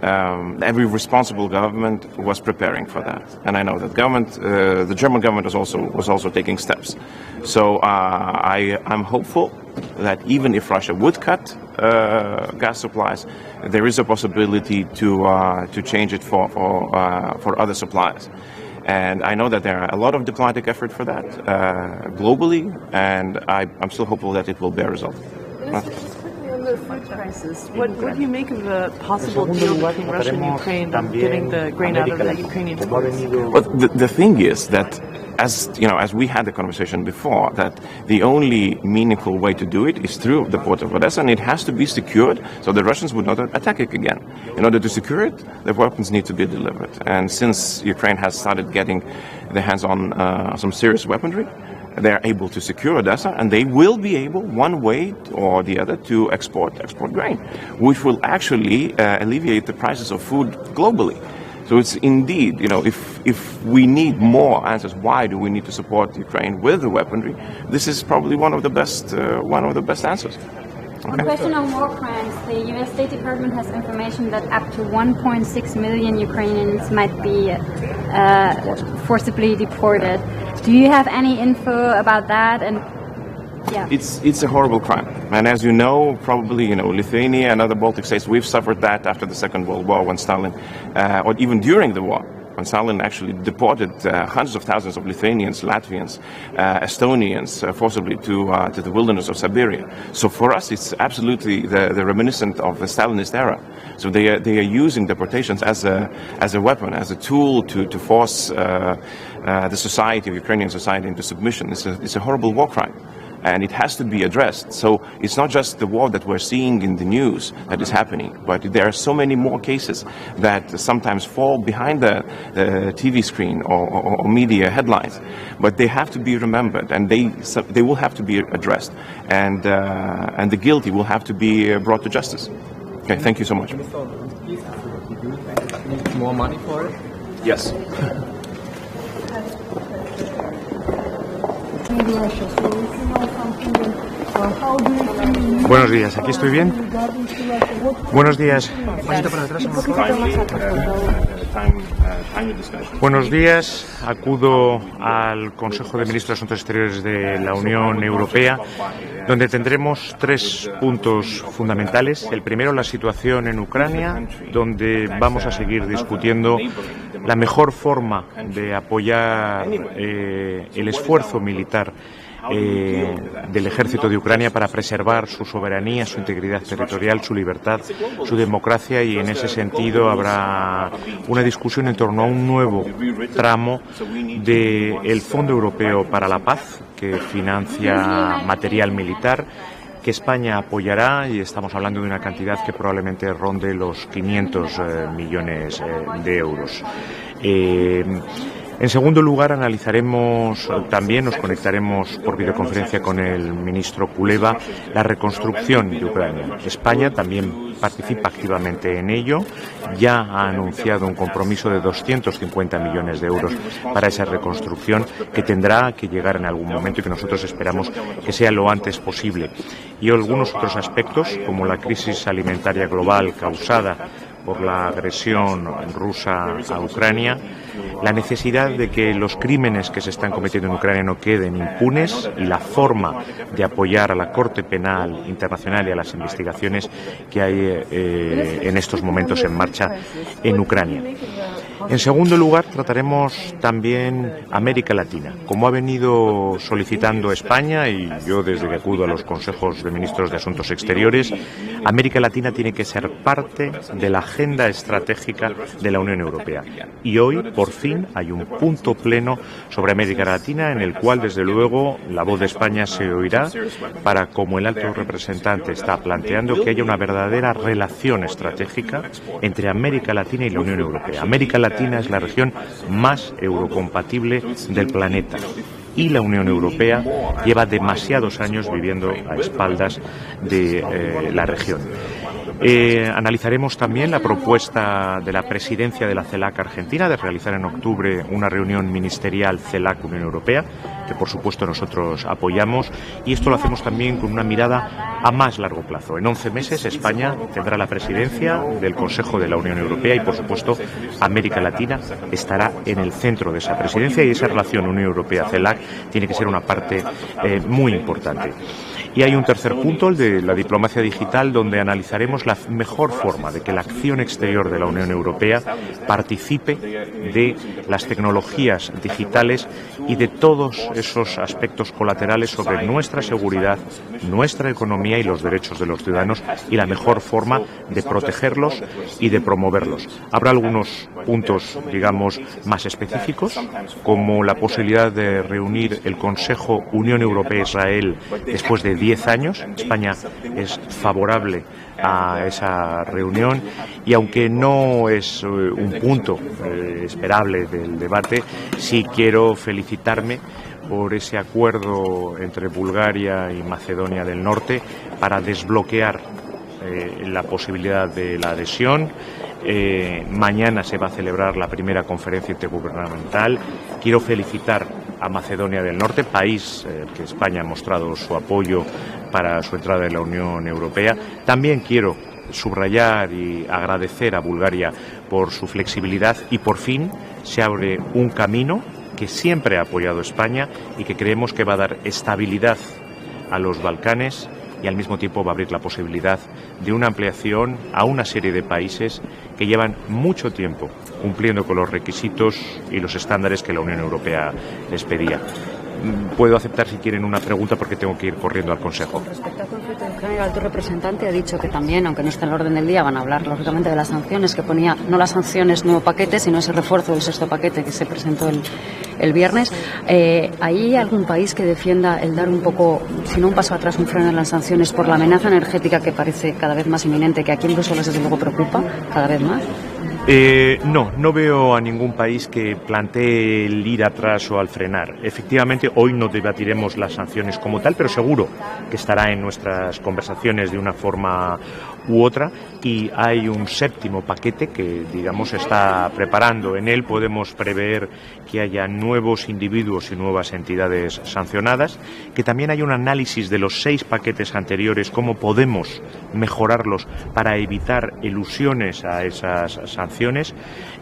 Speaker 18: Every responsible government was preparing for that, and I know that the German government was also taking steps. So I'm hopeful that even if Russia would cut gas supplies, there is a possibility to change it for other suppliers. And I know that there are a lot of diplomatic effort for that globally, and I'm still hopeful that it will bear result.
Speaker 6: On the food crisis, what do you make of the possible deal between Russia and Ukraine on getting the grain out of the Ukrainian ports?
Speaker 18: Well, the thing is that, as we had the conversation before, that the only meaningful way to do it is through the port of Odessa, and it has to be secured so the Russians would not attack it again. In order to secure it, the weapons need to be delivered. And since Ukraine has started getting their hands on some serious weaponry, they are able to secure Odessa, and they will be able, one way or the other, to export grain, which will actually alleviate the prices of food globally. So it's indeed, if we need more answers, why do we need to support Ukraine with the weaponry? This is probably one of the best answers.
Speaker 4: On question on war crimes, the U.S. State Department has information that up to 1.6 million Ukrainians might be forcibly deported. Do you have any info about that? And yeah,
Speaker 18: it's a horrible crime, and as you know, probably Lithuania and other Baltic states, we've suffered that after the Second World War when Stalin, or even during the war, when Stalin actually deported hundreds of thousands of Lithuanians, Latvians, Estonians forcibly to the wilderness of Siberia. So for us, it's absolutely the reminiscent of the Stalinist era. So they are using deportations as a weapon, as a tool to force the society, of Ukrainian society, into submission. It's a horrible war crime, and it has to be addressed. So it's not just the war that we're seeing in the news that is happening, but there are so many more cases that sometimes fall behind the TV screen or media headlines. But they have to be remembered, and they will have to be addressed, and the guilty will have to be brought to justice. Okay, thank you so much.
Speaker 19: More money for it?
Speaker 18: Yes.
Speaker 20: Buenos días, ¿aquí estoy bien? Buenos días. Buenos días, acudo al Consejo de Ministros de Asuntos Exteriores de la Unión Europea, donde tendremos 3 puntos fundamentales. El primero, la situación en Ucrania, donde vamos a seguir discutiendo la mejor forma de apoyar el esfuerzo militar del ejército de Ucrania para preservar su soberanía, su integridad territorial, su libertad, su democracia, y en ese sentido habrá una discusión en torno a un nuevo tramo del Fondo Europeo para la Paz, que financia material militar, que España apoyará, y estamos hablando de una cantidad que probablemente ronde los 500 millones de euros. En segundo lugar, analizaremos también, nos conectaremos por videoconferencia con el ministro Kuleba, la reconstrucción de Ucrania. España también participa activamente en ello, ya ha anunciado un compromiso de 250 millones de euros para esa reconstrucción, que tendrá que llegar en algún momento y que nosotros esperamos que sea lo antes posible. Y algunos otros aspectos, como la crisis alimentaria global causada por la agresión rusa a Ucrania, la necesidad de que los crímenes que se están cometiendo en Ucrania no queden impunes, y la forma de apoyar a la Corte Penal Internacional y a las investigaciones que hay en estos momentos en marcha en Ucrania. En segundo lugar, trataremos también América Latina. Como ha venido solicitando España, y yo desde que acudo a los consejos de ministros de Asuntos Exteriores, América Latina tiene que ser parte de la agenda estratégica de la Unión Europea. Y hoy, por fin, hay un punto pleno sobre América Latina, en el cual, desde luego, la voz de España se oirá para, como el alto representante está planteando, que haya una verdadera relación estratégica entre América Latina y la Unión Europea. América Latina es la región más eurocompatible del planeta, y la Unión Europea lleva demasiados años viviendo a espaldas de la región. Analizaremos también la propuesta de la presidencia de la CELAC Argentina de realizar en octubre una reunión ministerial CELAC-Unión Europea, que por supuesto nosotros apoyamos, y esto lo hacemos también con una mirada a más largo plazo. En 11 meses España tendrá la presidencia del Consejo de la Unión Europea y por supuesto América Latina estará en el centro de esa presidencia, y esa relación Unión Europea-CELAC tiene que ser una parte muy importante. Y hay un tercer punto, el de la diplomacia digital, donde analizaremos la mejor forma de que la acción exterior de la Unión Europea participe de las tecnologías digitales y de todos esos aspectos colaterales sobre nuestra seguridad, nuestra economía y los derechos de los ciudadanos, y la mejor forma de protegerlos y de promoverlos. Habrá algunos puntos, digamos, más específicos, como la posibilidad de reunir el Consejo Unión Europea-Israel después de 10 años. España es favorable a esa reunión, y aunque no es un punto esperable del debate, sí quiero felicitarme por ese acuerdo entre Bulgaria y Macedonia del Norte para desbloquear la posibilidad de la adhesión. Mañana se va a celebrar la primera conferencia intergubernamental. Quiero felicitar a Macedonia del Norte, país que España ha mostrado su apoyo para su entrada en la Unión Europea. También quiero subrayar y agradecer a Bulgaria por su flexibilidad, y por fin se abre un camino que siempre ha apoyado España y que creemos que va a dar estabilidad a los Balcanes, y al mismo tiempo va a abrir la posibilidad de una ampliación a una serie de países que llevan mucho tiempo cumpliendo con los requisitos y los estándares que la Unión Europea les pedía. Puedo aceptar, si quieren, una pregunta, porque tengo que ir corriendo al Consejo.
Speaker 19: Respecto al conflicto de Ucrania, el alto representante ha dicho que también, aunque no está en el orden del día, van a hablar lógicamente de las sanciones, que ponía no las sanciones nuevo paquete, sino ese refuerzo del sexto paquete que se presentó el viernes. ¿Hay algún país que defienda el dar un poco, si no un paso atrás, un freno en las sanciones por la amenaza energética que parece cada vez más inminente, que aquí en Bruselas desde luego preocupa cada vez más?
Speaker 20: No veo a ningún país que plantee el ir atrás o al frenar. Efectivamente, hoy no debatiremos las sanciones como tal, pero seguro que estará en nuestras conversaciones de una forma u otra, y hay un séptimo paquete que, digamos, se está preparando. En él podemos prever que haya nuevos individuos y nuevas entidades sancionadas, que también hay un análisis de los 6 paquetes anteriores, cómo podemos mejorarlos para evitar elusiones a esas sanciones.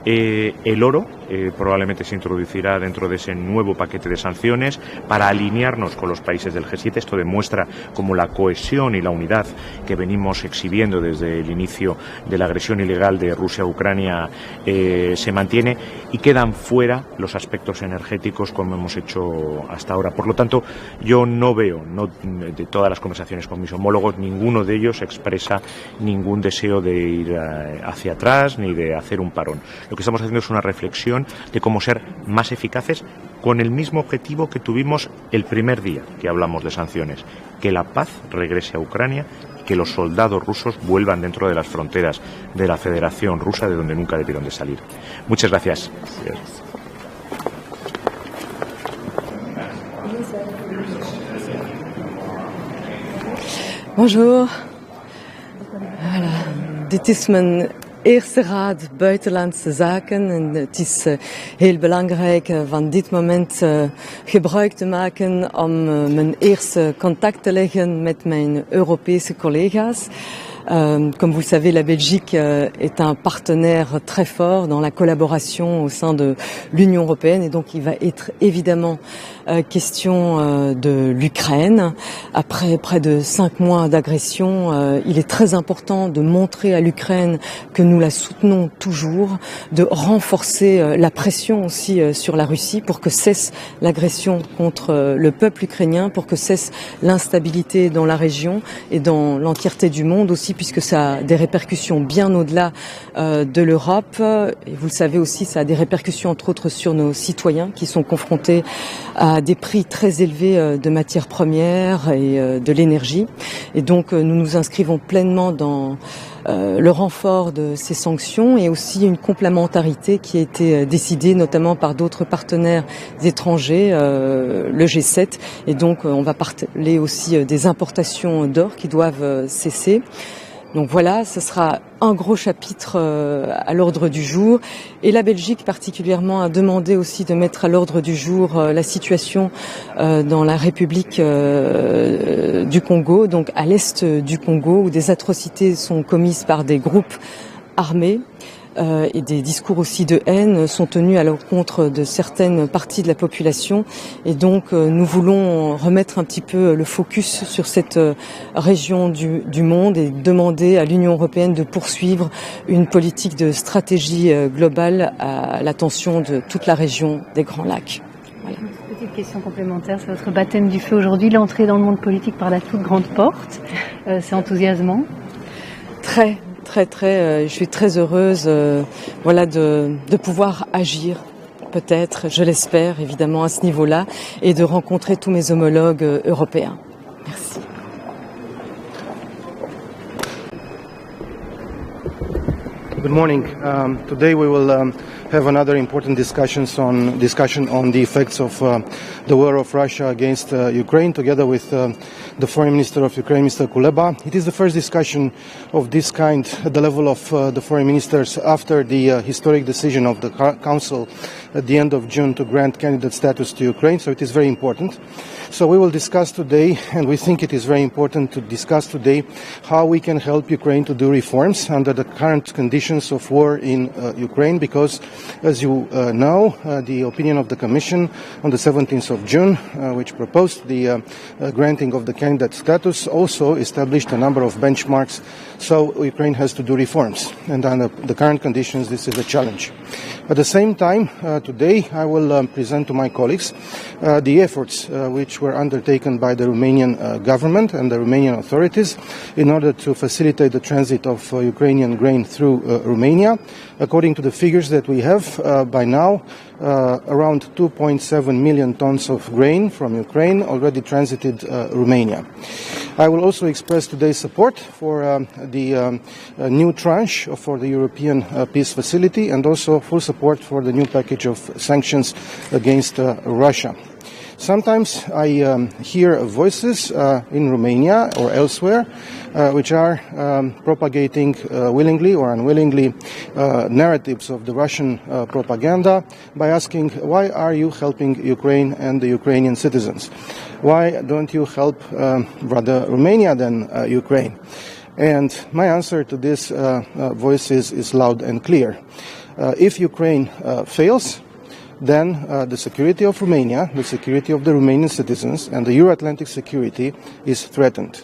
Speaker 20: El oro probablemente se introducirá dentro de ese nuevo paquete de sanciones para alinearnos con los países del G7. Esto demuestra cómo la cohesión y la unidad que venimos exhibiendo desde el inicio de la agresión ilegal de Rusia a Ucrania se mantiene, y quedan fuera los aspectos energéticos como hemos hecho hasta ahora. Por lo tanto, yo no veo, de todas las conversaciones con mis homólogos, ninguno de ellos expresa ningún deseo de ir hacia atrás ni de hacer un parón. Lo que estamos haciendo es una reflexión de cómo ser más eficaces, con el mismo objetivo que tuvimos el primer día que hablamos de sanciones: que la paz regrese a Ucrania, que los soldados rusos vuelvan dentro de las fronteras de la Federación Rusa, de donde nunca debieron de salir. Muchas gracias.
Speaker 21: Bonjour. Voilà. Dit is mijn eerste raad buitenlandse zaken en het is heel belangrijk van dit moment gebruik te maken om mijn eerste contact te leggen met mijn Europese collega's. Comme vous le savez, la Belgique est un partenaire très fort dans la collaboration au sein de l'Union européenne, et donc il va être évidemment question de l'Ukraine. Après près de 5 mois d'agression, il est très important de montrer à l'Ukraine que nous la soutenons toujours, de renforcer la pression aussi sur la Russie pour que cesse l'agression contre le peuple ukrainien, pour que cesse l'instabilité dans la région et dans l'entièreté du monde aussi, puisque ça a des répercussions bien au-delà de l'Europe. Et vous le savez aussi, ça a des répercussions entre autres sur nos citoyens qui sont confrontés à des prix très élevés de matières premières et de l'énergie. Et donc nous nous inscrivons pleinement dans le renfort de ces sanctions et aussi une complémentarité qui a été décidée notamment par d'autres partenaires étrangers, le G7. Et donc on va parler aussi des importations d'or qui doivent cesser. Donc voilà, ce sera un gros chapitre à l'ordre du jour. Et la Belgique particulièrement a demandé aussi de mettre à l'ordre du jour la situation dans la République du Congo, donc à l'est du Congo, où des atrocités sont commises par des groupes armés. Et des discours aussi de haine sont tenus à l'encontre de certaines parties de la population. Et donc nous voulons remettre un petit peu le focus sur cette région du monde et demander à l'Union européenne de poursuivre une politique de stratégie globale à l'attention de toute la région des Grands Lacs. Voilà.
Speaker 3: Petite question complémentaire, c'est votre baptême du feu aujourd'hui, l'entrée dans le monde politique par la toute grande porte. C'est enthousiasmant?
Speaker 21: Très. Je suis très heureuse de pouvoir agir, peut-être, je l'espère, évidemment, à ce niveau-là, et de rencontrer tous mes homologues européens. Merci.
Speaker 22: Good morning. Today we will have another important discussion on the effects of the war of Russia against Ukraine, together with the Foreign Minister of Ukraine, Mr. Kuleba. It is the first discussion of this kind at the level of the foreign ministers after the historic decision of the Council at the end of June to grant candidate status to Ukraine, so it is very important. So we will discuss today, and we think it is very important to discuss today, how we can help Ukraine to do reforms under the current conditions of war in Ukraine, because, as you know, the opinion of the Commission on the 17th of June, which proposed the granting of the candidate status, also established a number of benchmarks, so Ukraine has to do reforms, and under the current conditions this is a challenge. At the same time, today I will present to my colleagues the efforts which were undertaken by the Romanian government and the Romanian authorities in order to facilitate the transit of Ukrainian grain through Romania. According to the figures that we have, by now around 2.7 million tons of grain from Ukraine already transited Romania. I will also express today's support for the new tranche for the European Peace Facility, and also full support for the new package of sanctions against Russia. Sometimes I hear voices in Romania or elsewhere which are propagating willingly or unwillingly narratives of the Russian propaganda by asking, why are you helping Ukraine and the Ukrainian citizens? Why don't you help rather Romania than Ukraine? And my answer to this voice is loud and clear. If Ukraine fails, then the security of Romania, the security of the Romanian citizens, and the Euro-Atlantic security is threatened.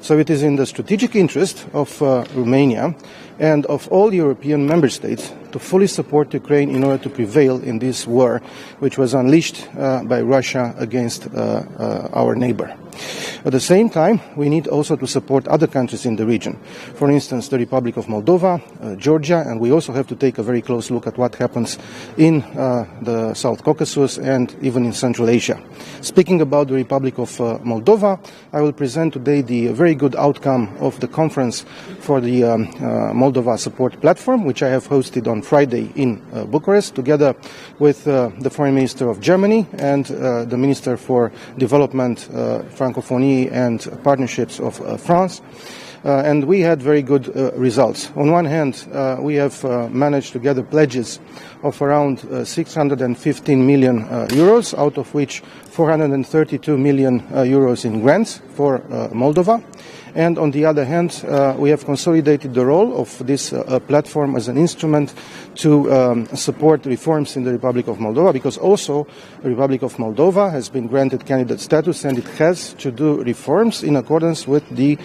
Speaker 22: So it is in the strategic interest of Romania and of all European member states to fully support Ukraine in order to prevail in this war, which was unleashed by Russia against our neighbor. At the same time, we need also to support other countries in the region. For instance, the Republic of Moldova, Georgia, and we also have to take a very close look at what happens in the South Caucasus and even in Central Asia. Speaking about the Republic of Moldova, I will present today the very good outcome of the conference for the Moldova Support Platform, which I have hosted on Friday in Bucharest, together with the Foreign Minister of Germany and the Minister for Development, Francophonie and Partnerships of France. And we had very good results. On one hand, we have managed to gather pledges of around 615 million euros, out of which 432 million euros in grants for Moldova. And on the other hand, we have consolidated the role of this platform as an instrument to support reforms in the Republic of Moldova, because also the Republic of Moldova has been granted candidate status and it has to do reforms in accordance with the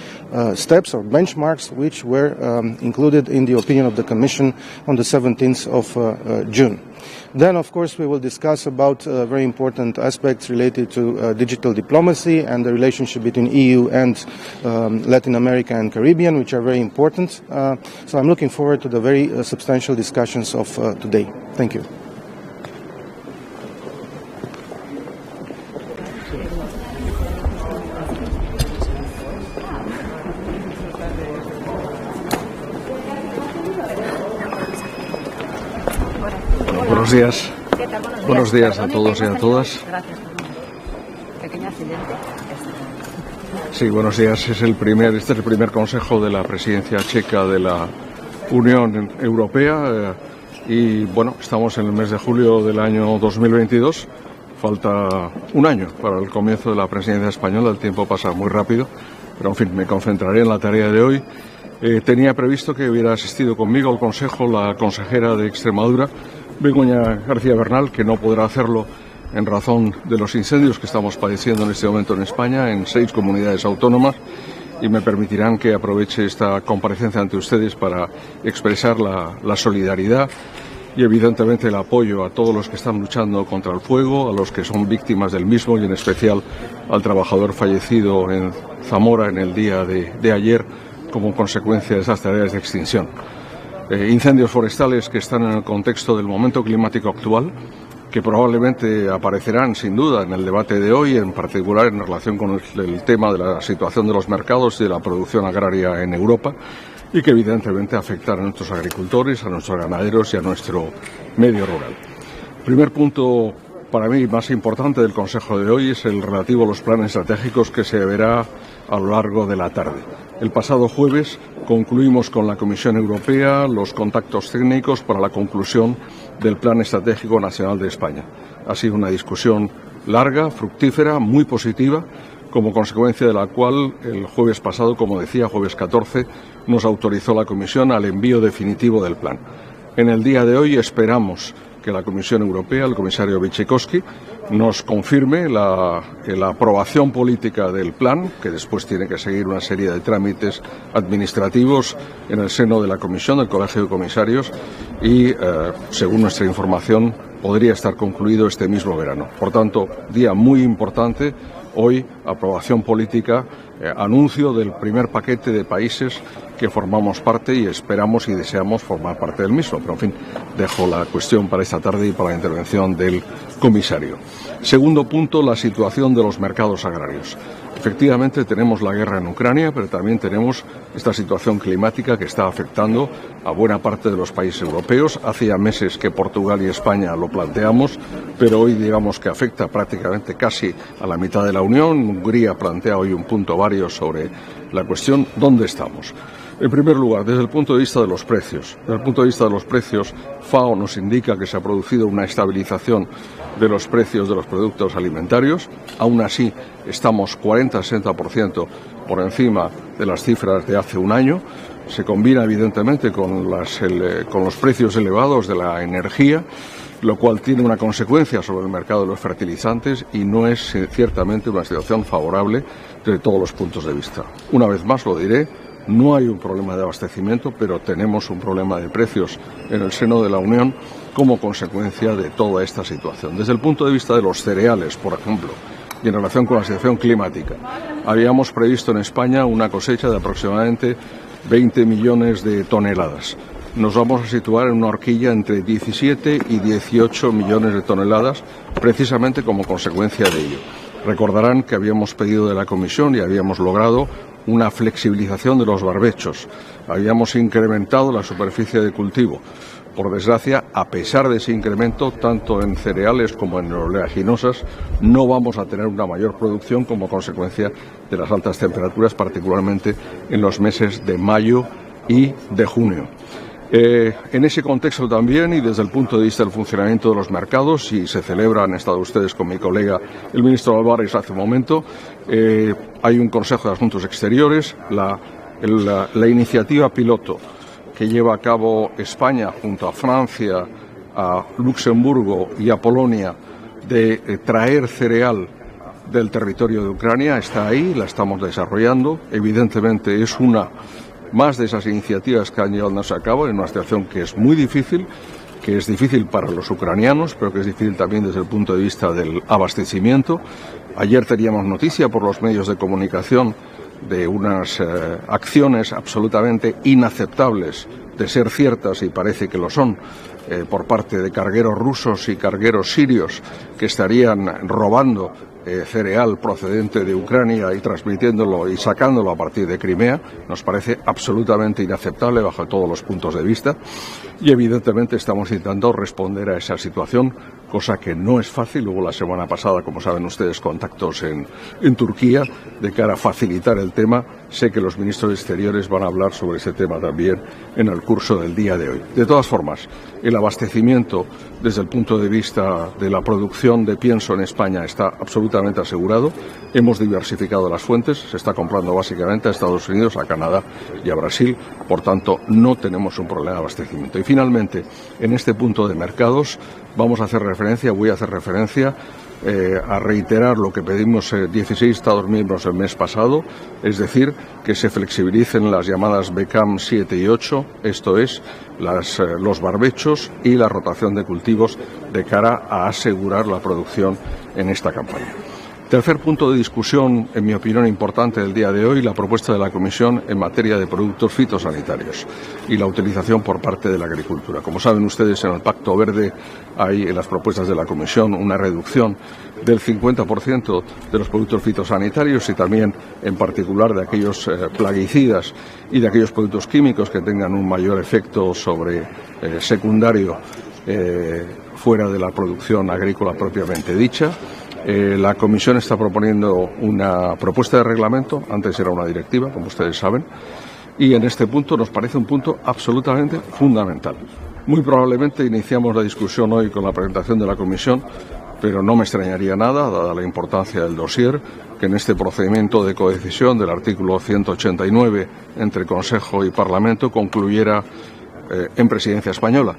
Speaker 22: steps or benchmarks which were included in the opinion of the Commission on the 17th of June. Then, of course, we will discuss about very important aspects related to digital diplomacy and the relationship between EU and Latin America and Caribbean, which are very important. So I'm looking forward to the very substantial discussions of today. Thank you.
Speaker 23: Buenos días. Buenos días a todos y a todas.
Speaker 1: Sí, buenos días. Este es el primer consejo de la presidencia checa de la Unión Europea y bueno, estamos en el mes de julio del año 2022. Falta un año para el comienzo de la presidencia española. El tiempo pasa muy rápido, pero en fin, me concentraré en la tarea de hoy. Tenía previsto que hubiera asistido conmigo al consejo la consejera de Extremadura, Begoña García Bernal, que no podrá hacerlo en razón de los incendios que estamos padeciendo en este momento en España, en 6 comunidades autónomas, y me permitirán que aproveche esta comparecencia ante ustedes para expresar la solidaridad y evidentemente el apoyo a todos los que están luchando contra el fuego, a los que son víctimas del mismo y en especial al trabajador fallecido en Zamora en el día de ayer como consecuencia de esas tareas de extinción. Incendios forestales que están en el contexto del momento climático actual, que probablemente aparecerán sin duda en el debate de hoy, en particular en relación con el tema de la situación de los mercados y de la producción agraria en Europa, y que evidentemente afectarán a nuestros agricultores, a nuestros ganaderos y a nuestro medio rural. El primer punto para mí más importante del Consejo de hoy es el relativo a los planes estratégicos que se verá a lo largo de la tarde. El pasado jueves concluimos con la Comisión Europea los contactos técnicos para la conclusión del Plan Estratégico Nacional de España. Ha sido una discusión larga, fructífera, muy positiva, como consecuencia de la cual el jueves pasado, como decía, jueves 14, nos autorizó la Comisión al envío definitivo del plan. En el día de hoy esperamos que la Comisión Europea, el comisario Wojciechowski, nos confirme la aprobación política del plan, que después tiene que seguir una serie de trámites administrativos en el seno de la Comisión, del Colegio de Comisarios, y, según nuestra información, podría estar concluido este mismo verano. Por tanto, día muy importante, hoy, aprobación política, anuncio del primer paquete de países que formamos parte y esperamos y deseamos formar parte del mismo. Pero, en fin, dejo la cuestión para esta tarde y para la intervención del comisario. Segundo punto, la situación de los mercados agrarios. Efectivamente, tenemos la guerra en Ucrania, pero también tenemos esta situación climática que está afectando a buena parte de los países europeos. Hacía meses que Portugal y España lo planteamos, pero hoy digamos que afecta prácticamente casi a la mitad de la Unión. Hungría plantea hoy un punto varios sobre la cuestión ¿dónde estamos? En primer lugar, desde el punto de vista de los precios. Desde el punto de vista de los precios, FAO nos indica que se ha producido una estabilización de los precios de los productos alimentarios. Aún así, estamos 40-60% por encima de las cifras de hace un año. Se combina, evidentemente, con los precios elevados de la energía, lo cual tiene una consecuencia sobre el mercado de los fertilizantes y no es ciertamente una situación favorable desde todos los puntos de vista. Una vez más lo diré, no hay un problema de abastecimiento, pero tenemos un problema de precios en el seno de la Unión como consecuencia de toda esta situación. Desde el punto de vista de los cereales, por ejemplo, y en relación con la situación climática, habíamos previsto en España una cosecha de aproximadamente 20 millones de toneladas. Nos vamos a situar en una horquilla entre 17 y 18 millones de toneladas, precisamente como consecuencia de ello. Recordarán que habíamos pedido de la Comisión y habíamos logrado una flexibilización de los barbechos. Habíamos incrementado la superficie de cultivo. Por desgracia, a pesar de ese incremento, tanto en cereales como en oleaginosas, no vamos a tener una mayor producción como consecuencia de las altas temperaturas, particularmente en los meses de mayo y de junio. En ese contexto también, y desde el punto de vista del funcionamiento de los mercados, y se celebra, han estado ustedes con mi colega el ministro ALBARES hace un momento, hay un Consejo de Asuntos Exteriores, la iniciativa piloto que lleva a cabo España junto a Francia, a Luxemburgo y a Polonia de traer cereal del territorio de Ucrania está ahí, la estamos desarrollando. Evidentemente es una más de esas iniciativas que han llevado a cabo en una situación que es muy difícil, que es difícil para los ucranianos, pero que es difícil también desde el punto de vista del abastecimiento. Ayer teníamos noticia por los medios de comunicación de unas acciones absolutamente inaceptables de ser ciertas, y parece que lo son, por parte de cargueros rusos y cargueros sirios que estarían robando cereal procedente de Ucrania y transmitiéndolo y sacándolo a partir de Crimea nos parece absolutamente inaceptable bajo todos los puntos de vista y evidentemente estamos intentando responder a esa situación, cosa que no es fácil. Hubo la semana pasada, como saben ustedes, contactos en Turquía de cara a facilitar el tema. Sé que los ministros exteriores van a hablar sobre ese tema también en el curso del día de hoy. De todas formas, el abastecimiento desde el punto de vista de la producción de pienso en España está absolutamente asegurado. Hemos diversificado las fuentes, se está comprando básicamente a Estados Unidos, a Canadá y a Brasil, por tanto no tenemos un problema de abastecimiento. Y finalmente, en este punto de mercados, voy a hacer referencia a reiterar lo que pedimos 16 Estados miembros el mes pasado, es decir, que se flexibilicen las llamadas BECAM 7 y 8, esto es, los barbechos y la rotación de cultivos de cara a asegurar la producción en esta campaña. Tercer punto de discusión, en mi opinión importante del día de hoy, la propuesta de la Comisión en materia de productos fitosanitarios y la utilización por parte de la agricultura. Como saben ustedes, en el Pacto Verde hay en las propuestas de la Comisión una reducción del 50% de los productos fitosanitarios y también en particular de aquellos plaguicidas y de aquellos productos químicos que tengan un mayor efecto secundario fuera de la producción agrícola propiamente dicha. La Comisión está proponiendo una propuesta de reglamento, antes era una directiva, como ustedes saben, y en este punto nos parece un punto absolutamente fundamental. Muy probablemente iniciamos la discusión hoy con la presentación de la Comisión, pero no me extrañaría nada, dada la importancia del dossier, que en este procedimiento de codecisión del artículo 189 entre Consejo y Parlamento concluyera en presidencia española.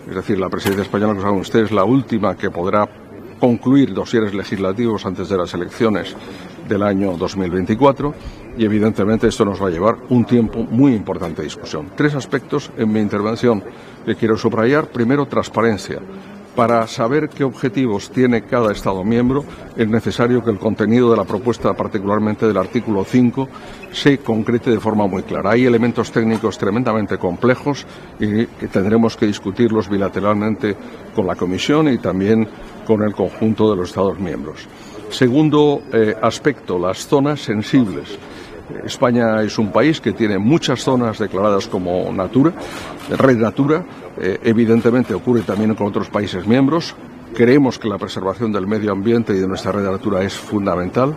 Speaker 1: Es decir, la presidencia española, como saben ustedes, es la última que podrá concluir dosieres legislativos antes de las elecciones del año 2024 y evidentemente esto nos va a llevar un tiempo muy importante de discusión. Tres aspectos en mi intervención que quiero subrayar. Primero, transparencia. Para saber qué objetivos tiene cada Estado miembro es necesario que el contenido de la propuesta, particularmente del artículo 5, se concrete de forma muy clara. Hay elementos técnicos tremendamente complejos y que tendremos que discutirlos bilateralmente con la Comisión y también con el conjunto de los Estados miembros. Segundo aspecto, las zonas sensibles. España es un país que tiene muchas zonas declaradas como Natura, Red Natura. Evidentemente ocurre también con otros países miembros. Creemos que la preservación del medio ambiente y de nuestra Red Natura es fundamental,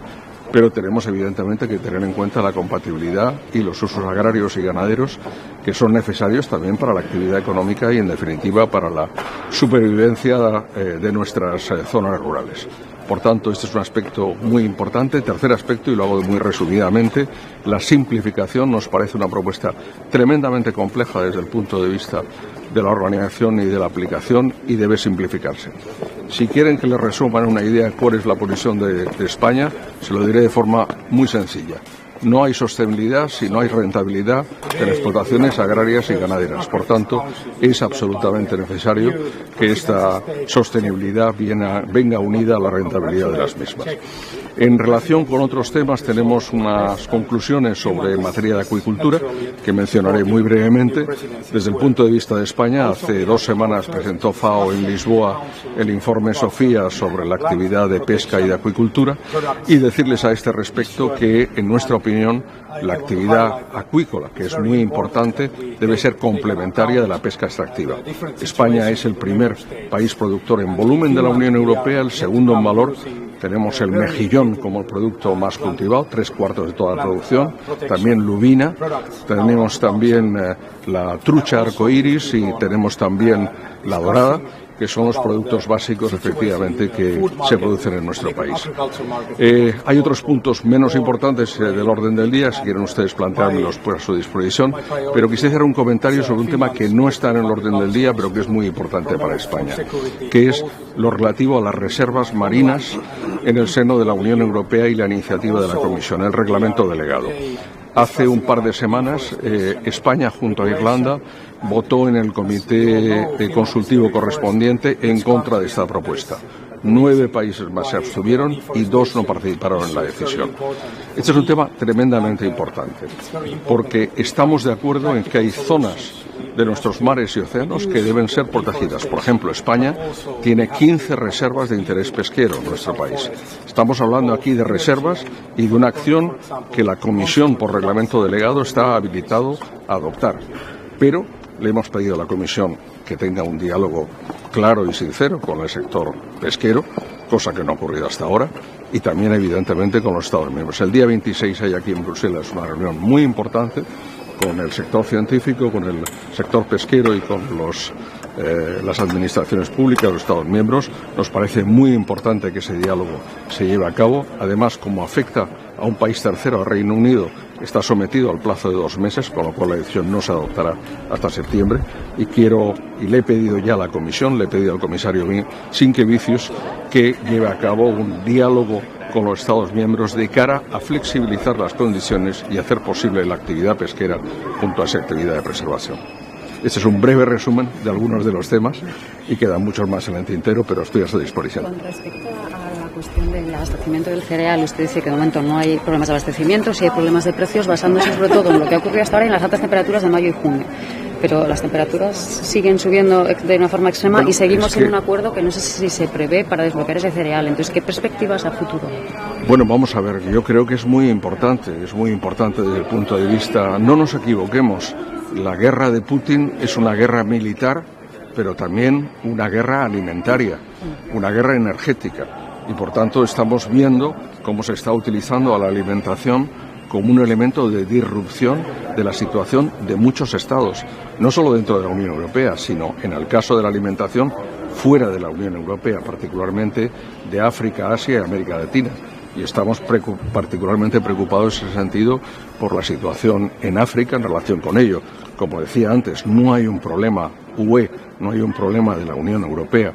Speaker 1: pero tenemos evidentemente que tener en cuenta la compatibilidad y los usos agrarios y ganaderos que son necesarios también para la actividad económica y en definitiva para la supervivencia de nuestras zonas rurales. Por tanto, este es un aspecto muy importante. Tercer aspecto, y lo hago muy resumidamente, la simplificación nos parece una propuesta tremendamente compleja desde el punto de vista de la organización y de la aplicación y debe simplificarse. Si quieren que les resuma en una idea cuál es la posición de España, se lo diré de forma muy sencilla. No hay sostenibilidad si no hay rentabilidad de las explotaciones agrarias y ganaderas. Por tanto, es absolutamente necesario que esta sostenibilidad venga unida a la rentabilidad de las mismas. En relación con otros temas, tenemos unas conclusiones sobre materia de acuicultura que mencionaré muy brevemente. Desde el punto de vista de España, hace 2 semanas presentó FAO en Lisboa el informe Sofía sobre la actividad de pesca y de acuicultura y decirles a este respecto que, en nuestra opinión, la actividad acuícola, que es muy importante, debe ser complementaria de la pesca extractiva. España es el primer país productor en volumen de la Unión Europea, el segundo en valor. Tenemos el mejillón como el producto más cultivado, 3/4 de toda la producción, también lubina, tenemos también la trucha arcoíris y tenemos también la dorada, que son los productos básicos efectivamente que se producen en nuestro país. Hay otros puntos menos importantes del orden del día, si quieren ustedes planteármelos pues a su disposición, pero quisiera hacer un comentario sobre un tema que no está en el orden del día, pero que es muy importante para España, que es lo relativo a las reservas marinas en el seno de la Unión Europea y la iniciativa de la Comisión, el reglamento delegado. Hace un par de semanas, España, junto a Irlanda, votó en el comité consultivo correspondiente en contra de esta propuesta. 9 países más se abstuvieron y 2 no participaron en la decisión. Este es un tema tremendamente importante, porque estamos de acuerdo en que hay zonas de nuestros mares y océanos que deben ser protegidas. Por ejemplo, España tiene 15 reservas de interés pesquero en nuestro país. Estamos hablando aquí de reservas y de una acción que la Comisión, por reglamento delegado, está habilitado a adoptar. Pero le hemos pedido a la Comisión que tenga un diálogo claro y sincero con el sector pesquero, cosa que no ha ocurrido hasta ahora, y también evidentemente con los Estados miembros. El día 26 hay aquí en Bruselas una reunión muy importante con el sector científico, con el sector pesquero y con las administraciones públicas, los Estados miembros. Nos parece muy importante que ese diálogo se lleve a cabo. Además, como afecta a un país tercero, al Reino Unido, está sometido al plazo de 2 meses, con lo cual la decisión no se adoptará hasta septiembre. Y le he pedido ya a la Comisión, le he pedido al comisario Sinkevicius que lleve a cabo un diálogo con los Estados miembros de cara a flexibilizar las condiciones y hacer posible la actividad pesquera junto a esa actividad de preservación. Este es un breve resumen de algunos de los temas y quedan muchos más en el tintero, pero estoy a su disposición.
Speaker 19: Con respecto a la cuestión del abastecimiento del cereal, usted dice que de momento no hay problemas de abastecimiento, sí hay problemas de precios, basándose sobre todo en lo que ha ocurrido hasta ahora en las altas temperaturas de mayo y junio. Pero las temperaturas siguen subiendo de una forma extrema y seguimos en un acuerdo que no sé si se prevé para desbloquear ese cereal. Entonces, ¿qué perspectivas a futuro?
Speaker 1: Bueno, vamos a ver, yo creo que es muy importante desde el punto de vista, no nos equivoquemos, la guerra de Putin es una guerra militar, pero también una guerra alimentaria, una guerra energética. Y por tanto estamos viendo cómo se está utilizando a la alimentación como un elemento de disrupción de la situación de muchos estados, no solo dentro de la Unión Europea, sino en el caso de la alimentación fuera de la Unión Europea, particularmente de África, Asia y América Latina. Y estamos particularmente preocupados en ese sentido por la situación en África en relación con ello. Como decía antes, no hay un problema UE, no hay un problema de la Unión Europea,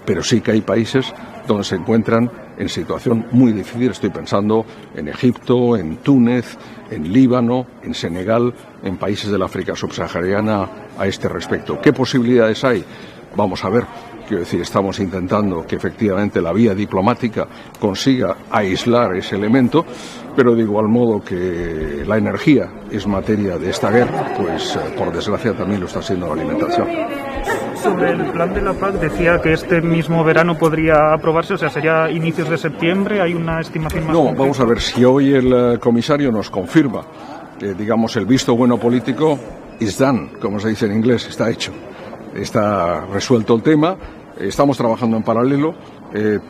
Speaker 1: pero sí que hay países donde se encuentran en situación muy difícil. Estoy pensando en Egipto, en Túnez, en Líbano, en Senegal, en países del África subsahariana a este respecto. ¿Qué posibilidades hay? Vamos a ver. Quiero decir, estamos intentando que efectivamente la vía diplomática consiga aislar ese elemento, pero de igual modo que la energía es materia de esta guerra, pues por desgracia también lo está siendo la alimentación.
Speaker 2: Sobre el plan de la PAC, decía que este mismo verano podría aprobarse, o sea, sería inicios de septiembre, ¿hay una estimación más?
Speaker 1: No, vamos a ver, si hoy el comisario nos confirma que, digamos, el visto bueno político is done, como se dice en inglés, está hecho. Está resuelto el tema, estamos trabajando en paralelo,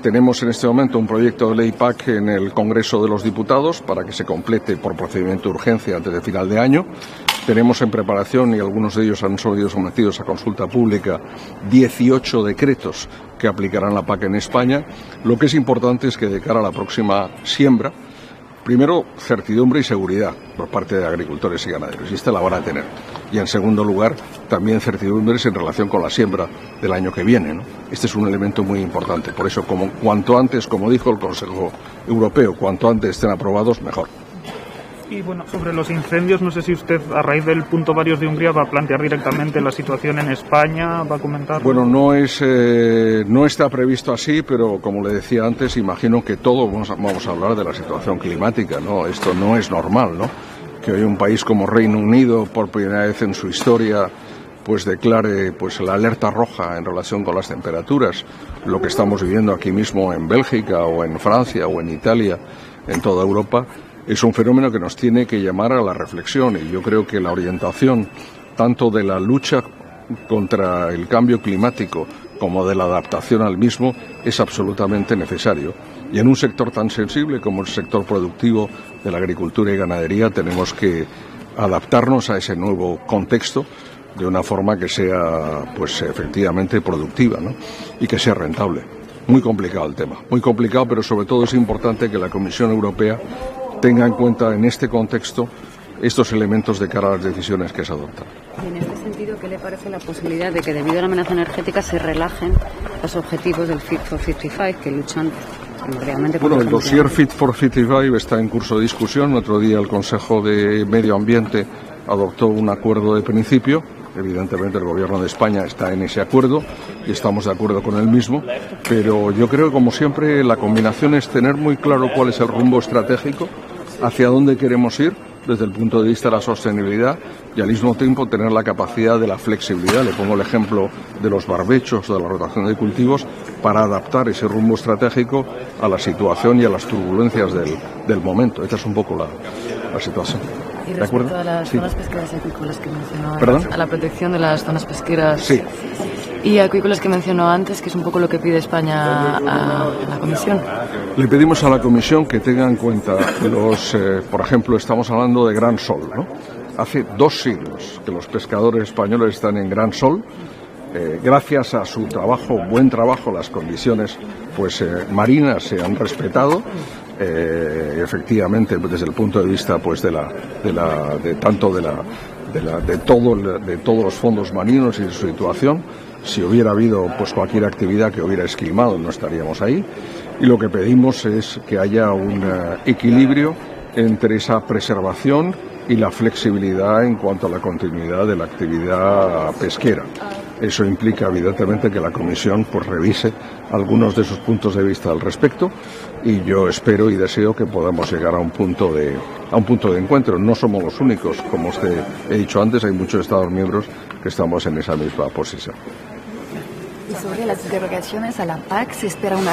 Speaker 1: tenemos en este momento un proyecto de ley PAC en el Congreso de los Diputados para que se complete por procedimiento de urgencia antes de final de año. Tenemos en preparación, y algunos de ellos han sido sometidos a consulta pública, 18 decretos que aplicarán la PAC en España. Lo que es importante es que de cara a la próxima siembra, primero, certidumbre y seguridad por parte de agricultores y ganaderos, y esta la van a tener. Y en segundo lugar, también certidumbres en relación con la siembra del año que viene, ¿no? Este es un elemento muy importante. Por eso, cuanto antes, como dijo el Consejo Europeo, cuanto antes estén aprobados, mejor.
Speaker 2: Y bueno, sobre los incendios, no sé si usted, a raíz del punto varios de Hungría, va a plantear directamente la situación en España, va a comentar.
Speaker 1: Bueno, no está previsto así, pero como le decía antes, imagino que todos vamos a hablar de la situación climática, ¿no? Esto no es normal, ¿no? Que hoy un país como Reino Unido, por primera vez en su historia, pues declare pues la alerta roja en relación con las temperaturas, lo que estamos viviendo aquí mismo en Bélgica o en Francia o en Italia, en toda Europa. Es un fenómeno que nos tiene que llamar a la reflexión, y yo creo que la orientación tanto de la lucha contra el cambio climático como de la adaptación al mismo es absolutamente necesario. Y en un sector tan sensible como el sector productivo de la agricultura y ganadería tenemos que adaptarnos a ese nuevo contexto de una forma que sea pues efectivamente productiva, ¿no? Y que sea rentable. Muy complicado el tema, muy complicado, pero sobre todo es importante que la Comisión Europea tenga en cuenta en este contexto estos elementos de cara a las decisiones que se adoptan.
Speaker 19: Y en este sentido, ¿qué le parece la posibilidad de que debido a la amenaza energética se relajen los objetivos del Fit for 55 que luchan realmente contra
Speaker 1: el dossier Fit for 55 está en curso de discusión. Otro día el Consejo de Medio Ambiente adoptó un acuerdo de principio. Evidentemente el Gobierno de España está en ese acuerdo y estamos de acuerdo con él mismo, pero yo creo que, como siempre, la combinación es tener muy claro cuál es el rumbo estratégico, hacia dónde queremos ir, desde el punto de vista de la sostenibilidad y al mismo tiempo tener la capacidad de la flexibilidad. Le pongo el ejemplo de los barbechos, de la rotación de cultivos, para adaptar ese rumbo estratégico a la situación y a las turbulencias del momento. Esta es un poco la situación.
Speaker 9: Y
Speaker 1: ¿De acuerdo?
Speaker 9: respecto a las
Speaker 1: Sí.
Speaker 9: zonas pesqueras y acuícolas que mencionó
Speaker 1: ¿Perdón?
Speaker 9: antes, a la protección de las zonas pesqueras
Speaker 1: Sí.
Speaker 9: y acuícolas que mencionó antes, que es un poco lo que pide España a la Comisión.
Speaker 1: Le pedimos a la Comisión que tenga en cuenta por ejemplo, estamos hablando de Gran Sol, ¿no? Hace 2 siglos que los pescadores españoles están en Gran Sol. Gracias a su trabajo, buen trabajo, las condiciones marinas se han respetado. Efectivamente, desde el punto de vista de todos los fondos marinos y de su situación. Si hubiera habido cualquier actividad que hubiera esquilmado, no estaríamos ahí. Y lo que pedimos es que haya un equilibrio entre esa preservación y la flexibilidad en cuanto a la continuidad de la actividad pesquera. Eso implica, evidentemente, que la Comisión revise algunos de sus puntos de vista al respecto, y yo espero y deseo que podamos llegar a un punto de encuentro. No somos los únicos, como he dicho antes, hay muchos Estados miembros que estamos en esa misma posición.
Speaker 10: Y sobre las derogaciones a la PAC, ¿se espera una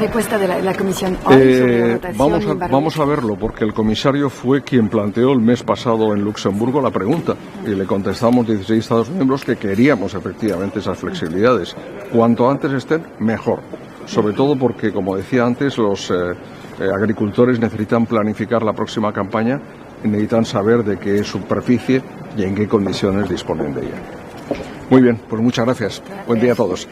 Speaker 10: respuesta de la Comisión hoy sobre rotación
Speaker 1: Vamos a verlo, porque el comisario fue quien planteó el mes pasado en Luxemburgo la pregunta, y le contestamos 16 Estados miembros que queríamos efectivamente esas flexibilidades. Cuanto antes estén, mejor. Sobre todo porque, como decía antes, los agricultores necesitan planificar la próxima campaña y necesitan saber de qué superficie y en qué condiciones disponen de ella. Muy bien, pues muchas gracias. Buen día a todos.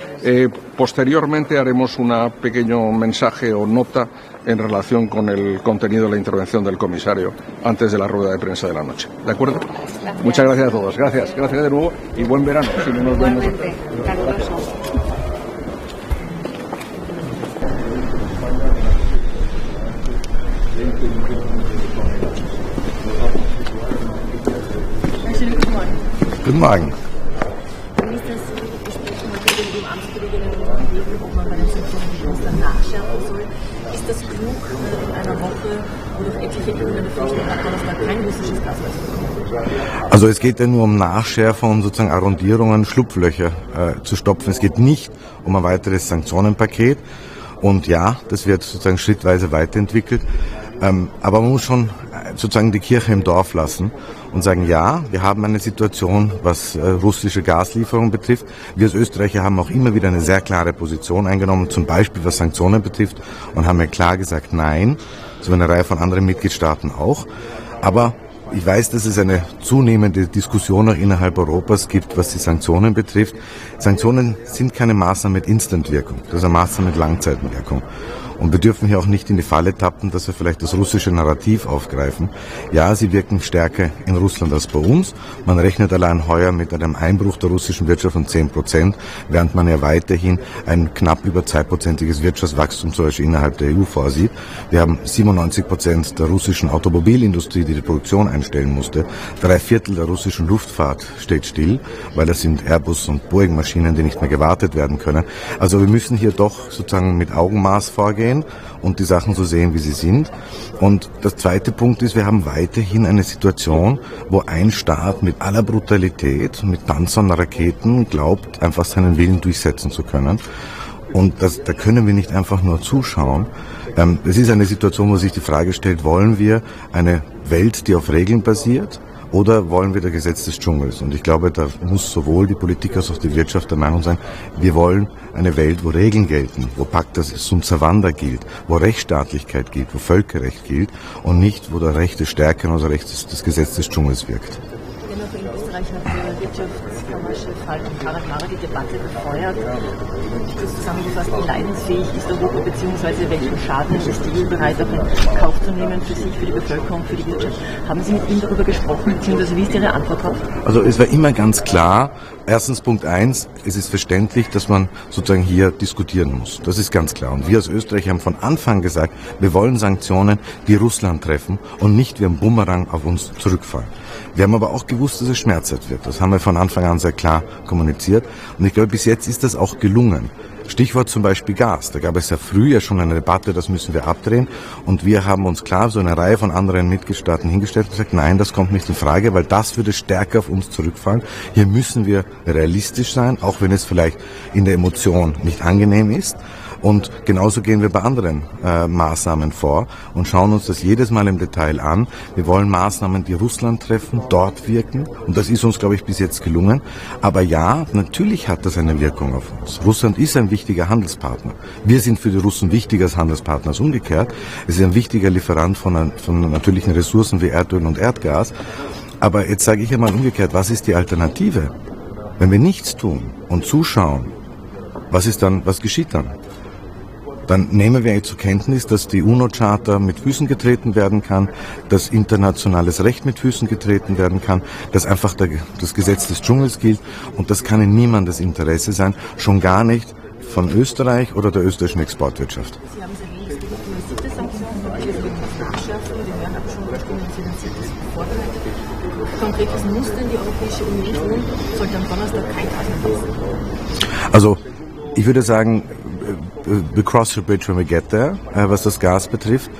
Speaker 1: Posteriormente haremos un pequeño mensaje o nota en relación con el contenido de la intervención del comisario antes de la rueda de prensa de la noche. ¿De acuerdo? Gracias. Muchas gracias a todos. Gracias de nuevo y buen verano. Si no nos vemos.
Speaker 12: Guten Morgen.
Speaker 5: Ist das klug in einer Woche, wo doch etliche Gründe befürchten, dass da kein russisches Gas mehr?
Speaker 12: Also es geht ja nur um Nachschärfung, um sozusagen Arrondierungen, Schlupflöcher zu stopfen. Es geht nicht um ein weiteres Sanktionenpaket. Und ja, das wird sozusagen schrittweise weiterentwickelt. Aber man muss schon sozusagen die Kirche im Dorf lassen und sagen, ja, wir haben eine Situation, was russische Gaslieferungen betrifft. Wir als Österreicher haben auch immer wieder eine sehr klare Position eingenommen, zum Beispiel was Sanktionen betrifft, und haben ja klar gesagt, nein, so eine Reihe von anderen Mitgliedstaaten auch. Aber ich weiß, dass es eine zunehmende Diskussion auch innerhalb Europas gibt, was die Sanktionen betrifft. Sanktionen sind keine Maßnahme mit Instantwirkung, das ist eine Maßnahme mit Langzeitwirkung. Und wir dürfen hier auch nicht in die Falle tappen, dass wir vielleicht das russische Narrativ aufgreifen. Ja, sie wirken stärker in Russland als bei uns. Man rechnet allein heuer mit einem Einbruch der russischen Wirtschaft von 10%, während man ja weiterhin ein knapp über 2%iges Wirtschaftswachstum zum Beispiel innerhalb der EU vorsieht. Wir haben 97% der russischen Automobilindustrie, die Produktion einstellen musste. 3/4 der russischen Luftfahrt steht still, weil das sind Airbus- und Boeing-Maschinen, die nicht mehr gewartet werden können. Also wir müssen hier doch sozusagen mit Augenmaß vorgehen und die Sachen so sehen, wie sie sind. Und der zweite Punkt ist, wir haben weiterhin eine Situation, wo ein Staat mit aller Brutalität, mit Panzern, Raketen glaubt, einfach seinen Willen durchsetzen zu können. Und da können wir nicht einfach nur zuschauen. Es ist eine Situation, wo sich die Frage stellt, wollen wir eine Welt, die auf Regeln basiert, oder wollen wir das Gesetz des Dschungels? Und ich glaube, da muss sowohl die Politik als auch die Wirtschaft der Meinung sein, wir wollen eine Welt, wo Regeln gelten, wo Pacta sunt servanda gilt, wo Rechtsstaatlichkeit gilt, wo Völkerrecht gilt und nicht, wo der Recht des Stärkeren oder das Gesetz des Dschungels wirkt.
Speaker 5: Dennoch in Österreich hat der Wirtschaftskammerchef Kara die Debatte befeuert. Kurz zusammengefasst, wie leidensfähig ist Europa, beziehungsweise welchen Schaden ist die EU bereit, auch in Kauf zu nehmen für sich, für die Bevölkerung, für die Wirtschaft? Haben Sie mit ihm darüber gesprochen, beziehungsweise wie ist Ihre Antwort darauf?
Speaker 12: Also es war immer ganz klar, erstens Punkt 1, es ist verständlich, dass man sozusagen hier diskutieren muss. Das ist ganz klar. Und wir als Österreicher haben von Anfang gesagt, wir wollen Sanktionen, die Russland treffen und nicht wie ein Bumerang auf uns zurückfallen. Wir haben aber auch gewusst, dass es schmerzhaft wird. Das haben wir von Anfang an sehr klar kommuniziert. Und ich glaube, bis jetzt ist das auch gelungen. Stichwort zum Beispiel Gas. Da gab es ja früher schon eine Debatte, das müssen wir abdrehen. Und wir haben uns klar so eine Reihe von anderen Mitgliedstaaten hingestellt und gesagt, nein, das kommt nicht in Frage, weil das würde stärker auf uns zurückfallen. Hier müssen wir realistisch sein, auch wenn es vielleicht in der Emotion nicht angenehm ist. Und genauso gehen wir bei anderen Maßnahmen vor und schauen uns das jedes Mal im Detail an. Wir wollen Maßnahmen, die Russland treffen, dort wirken. Und das ist uns, glaube ich, bis jetzt gelungen. Aber ja, natürlich hat das eine Wirkung auf uns. Russland ist ein wichtiger Handelspartner. Wir sind für die Russen wichtiger als Handelspartner als umgekehrt. Es ist ein wichtiger Lieferant von natürlichen Ressourcen wie Erdöl und Erdgas. Aber jetzt sage ich einmal umgekehrt, was ist die Alternative? Wenn wir nichts tun und zuschauen, was geschieht dann? Dann nehmen wir zur Kenntnis, dass die UNO-Charta mit Füßen getreten werden kann, dass internationales Recht mit Füßen getreten werden kann, dass einfach das Gesetz des Dschungels gilt und das kann in niemandes Interesse sein, schon gar nicht von Österreich oder der österreichischen Exportwirtschaft.
Speaker 5: Sie haben es erwähnt, es gibt finanzierte Sanktionen, für die es nachschärfen, die werden aber schon überstimmt finanziertes vorbereitet. Konkret, was muss denn die Europäische Union tun, sollte am Donnerstag kein Gas mehr fließen?
Speaker 12: Also, ich würde sagen, we cross the bridge when we get there, was das Gas betrifft.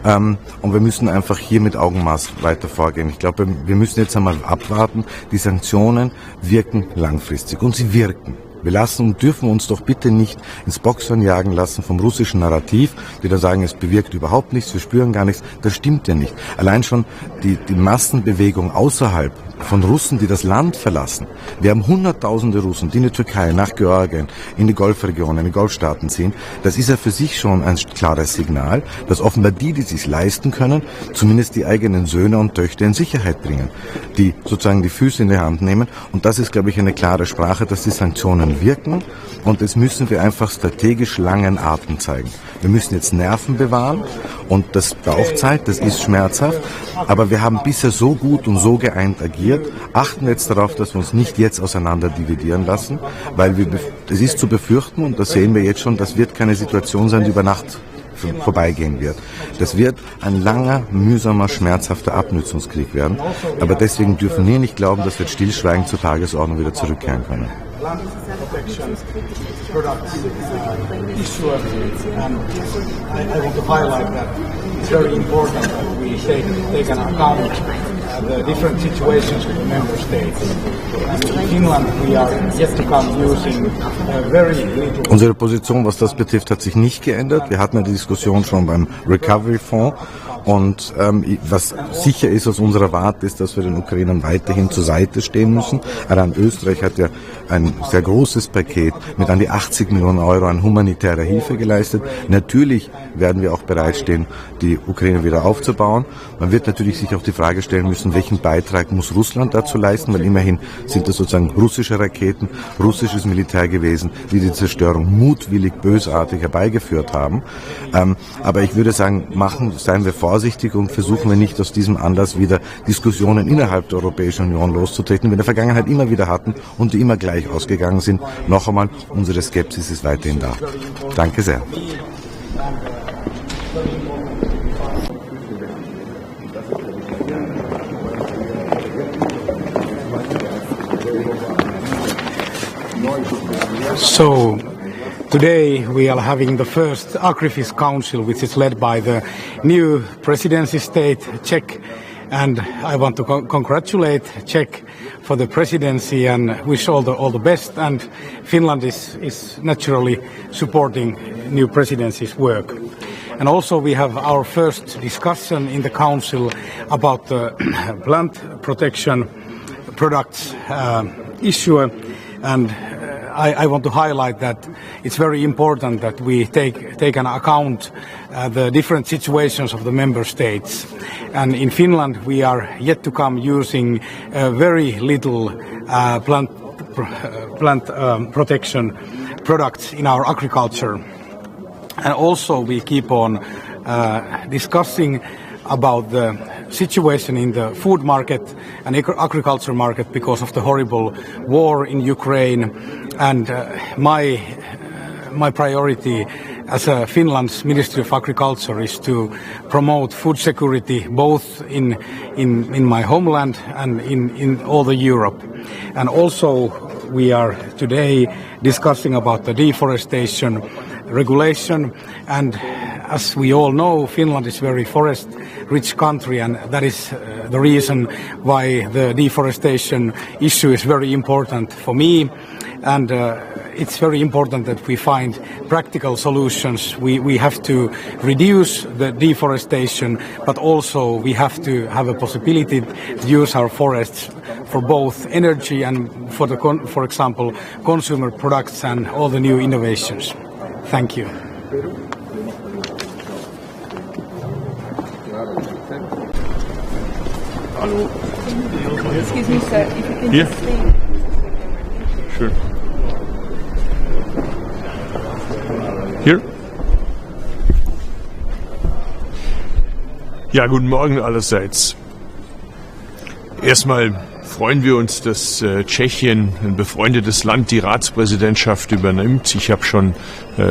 Speaker 12: Und wir müssen einfach hier mit Augenmaß weiter vorgehen. Ich glaube, wir müssen jetzt einmal abwarten. Die Sanktionen wirken langfristig und sie wirken. Wir lassen und dürfen uns doch bitte nicht ins Boxhorn jagen lassen vom russischen Narrativ, die da sagen, es bewirkt überhaupt nichts, wir spüren gar nichts. Das stimmt ja nicht. Allein schon die Massenbewegung außerhalb von Russen, die das Land verlassen. Wir haben hunderttausende Russen, die in die Türkei, nach Georgien, in die Golfregion, in die Golfstaaten ziehen. Das ist ja für sich schon ein klares Signal, dass offenbar die es sich leisten können, zumindest die eigenen Söhne und Töchter in Sicherheit bringen, die sozusagen die Füße in die Hand nehmen. Und das ist, glaube ich, eine klare Sprache, dass die Sanktionen wirken. Und das müssen wir einfach strategisch langen Atem zeigen. Wir müssen jetzt Nerven bewahren und das braucht Zeit, das ist schmerzhaft. Aber wir haben bisher so gut und so geeint agiert. Achten wir jetzt darauf, dass wir uns nicht jetzt auseinander dividieren lassen, weil es ist zu befürchten, und das sehen wir jetzt schon, das wird keine Situation sein, die über Nacht vorbeigehen wird. Das wird ein langer, mühsamer, schmerzhafter Abnutzungskrieg werden. Aber deswegen dürfen wir nicht glauben, dass wir jetzt stillschweigend zur Tagesordnung wieder zurückkehren können.
Speaker 11: I want to highlight that it's very important that we take an account the different situations of the member states. And in Finland we are yet to come using very little.
Speaker 12: Unsere Position, was das betrifft, hat sich nicht geändert. Wir hatten ja die Diskussion schon beim Recovery-Fonds. Und was sicher ist aus unserer Warte, ist, dass wir den Ukrainern weiterhin zur Seite stehen müssen. Allein Österreich hat ja ein sehr großes Paket mit an die 80 Millionen Euro an humanitärer Hilfe geleistet. Natürlich werden wir auch bereitstehen, die Ukraine wieder aufzubauen. Man wird natürlich sich auch die Frage stellen müssen, welchen Beitrag muss Russland dazu leisten, weil immerhin sind das sozusagen russische Raketen, russisches Militär gewesen, die die Zerstörung mutwillig, bösartig herbeigeführt haben. Aber ich würde sagen, seien wir vorsichtig und versuchen wir nicht aus diesem Anlass wieder Diskussionen innerhalb der Europäischen Union loszutreten, die wir in der Vergangenheit immer wieder hatten und die immer gleich ausgegangen sind. Noch einmal, unsere Skepsis ist weiterhin da. Danke sehr.
Speaker 11: So, today we are having the first Agrifish Council, which is led by the new presidency state, Czech, and I want to congratulate Czech for the presidency and wish all the best. And Finland is naturally supporting new presidency's work. And also we have our first discussion in the council about the plant protection products issue, and I want to highlight that it's very important that we take an account the different situations of the member states. And in Finland we are yet to come using very little plant protection products in our agriculture. And also we keep on discussing about the situation in the food market and agriculture market because of the horrible war in Ukraine. And my priority as a Finland's Ministry of Agriculture is to promote food security both in my homeland and in all the Europe. And also we are today discussing about the deforestation regulation, and as we all know, Finland is a very forest-rich country, and that is the reason why the deforestation issue is very important for me. And it's very important that we find practical solutions. We have to reduce the deforestation, but also we have to have a possibility to use our forests for both energy and for example, consumer products and all the new innovations. Thank you.
Speaker 6: Excuse me, sir, if you can
Speaker 13: Yeah.
Speaker 6: just leave.
Speaker 13: Sure. Hier? Ja, guten Morgen allerseits. Erstmal freuen wir uns, dass Tschechien, ein befreundetes Land, die Ratspräsidentschaft übernimmt. Ich habe schon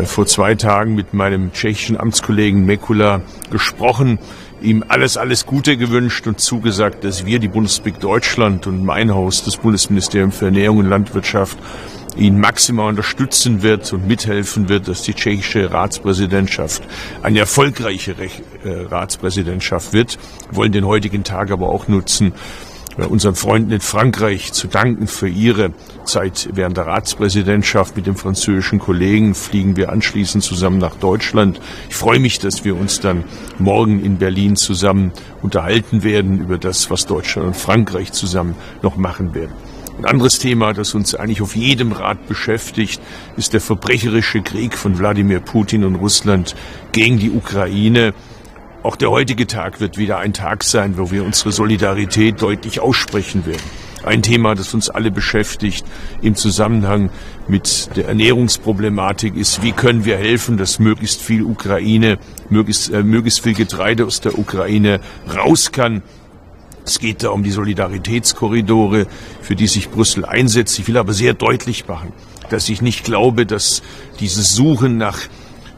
Speaker 13: vor 2 Tagen mit meinem tschechischen Amtskollegen NEKULA gesprochen, ihm alles Gute gewünscht und zugesagt, dass wir, die Bundesrepublik Deutschland und mein Haus, das Bundesministerium für Ernährung und Landwirtschaft, ihn maximal unterstützen wird und mithelfen wird, dass die tschechische Ratspräsidentschaft eine erfolgreiche Ratspräsidentschaft wird. Wir wollen den heutigen Tag aber auch nutzen, unseren Freunden in Frankreich zu danken für ihre Zeit während der Ratspräsidentschaft. Mit dem französischen Kollegen fliegen wir anschließend zusammen nach Deutschland. Ich freue mich, dass wir uns dann morgen in Berlin zusammen unterhalten werden über das, was Deutschland und Frankreich zusammen noch machen werden. Ein anderes Thema, das uns eigentlich auf jedem Rat beschäftigt, ist der verbrecherische Krieg von Wladimir Putin und Russland gegen die Ukraine. Auch der heutige Tag wird wieder ein Tag sein, wo wir unsere Solidarität deutlich aussprechen werden. Ein Thema, das uns alle beschäftigt im Zusammenhang mit der Ernährungsproblematik ist, wie können wir helfen, dass möglichst viel möglichst viel Getreide aus der Ukraine raus kann. Es geht da um die Solidaritätskorridore, für die sich Brüssel einsetzt. Ich will aber sehr deutlich machen, dass ich nicht glaube, dass dieses Suchen nach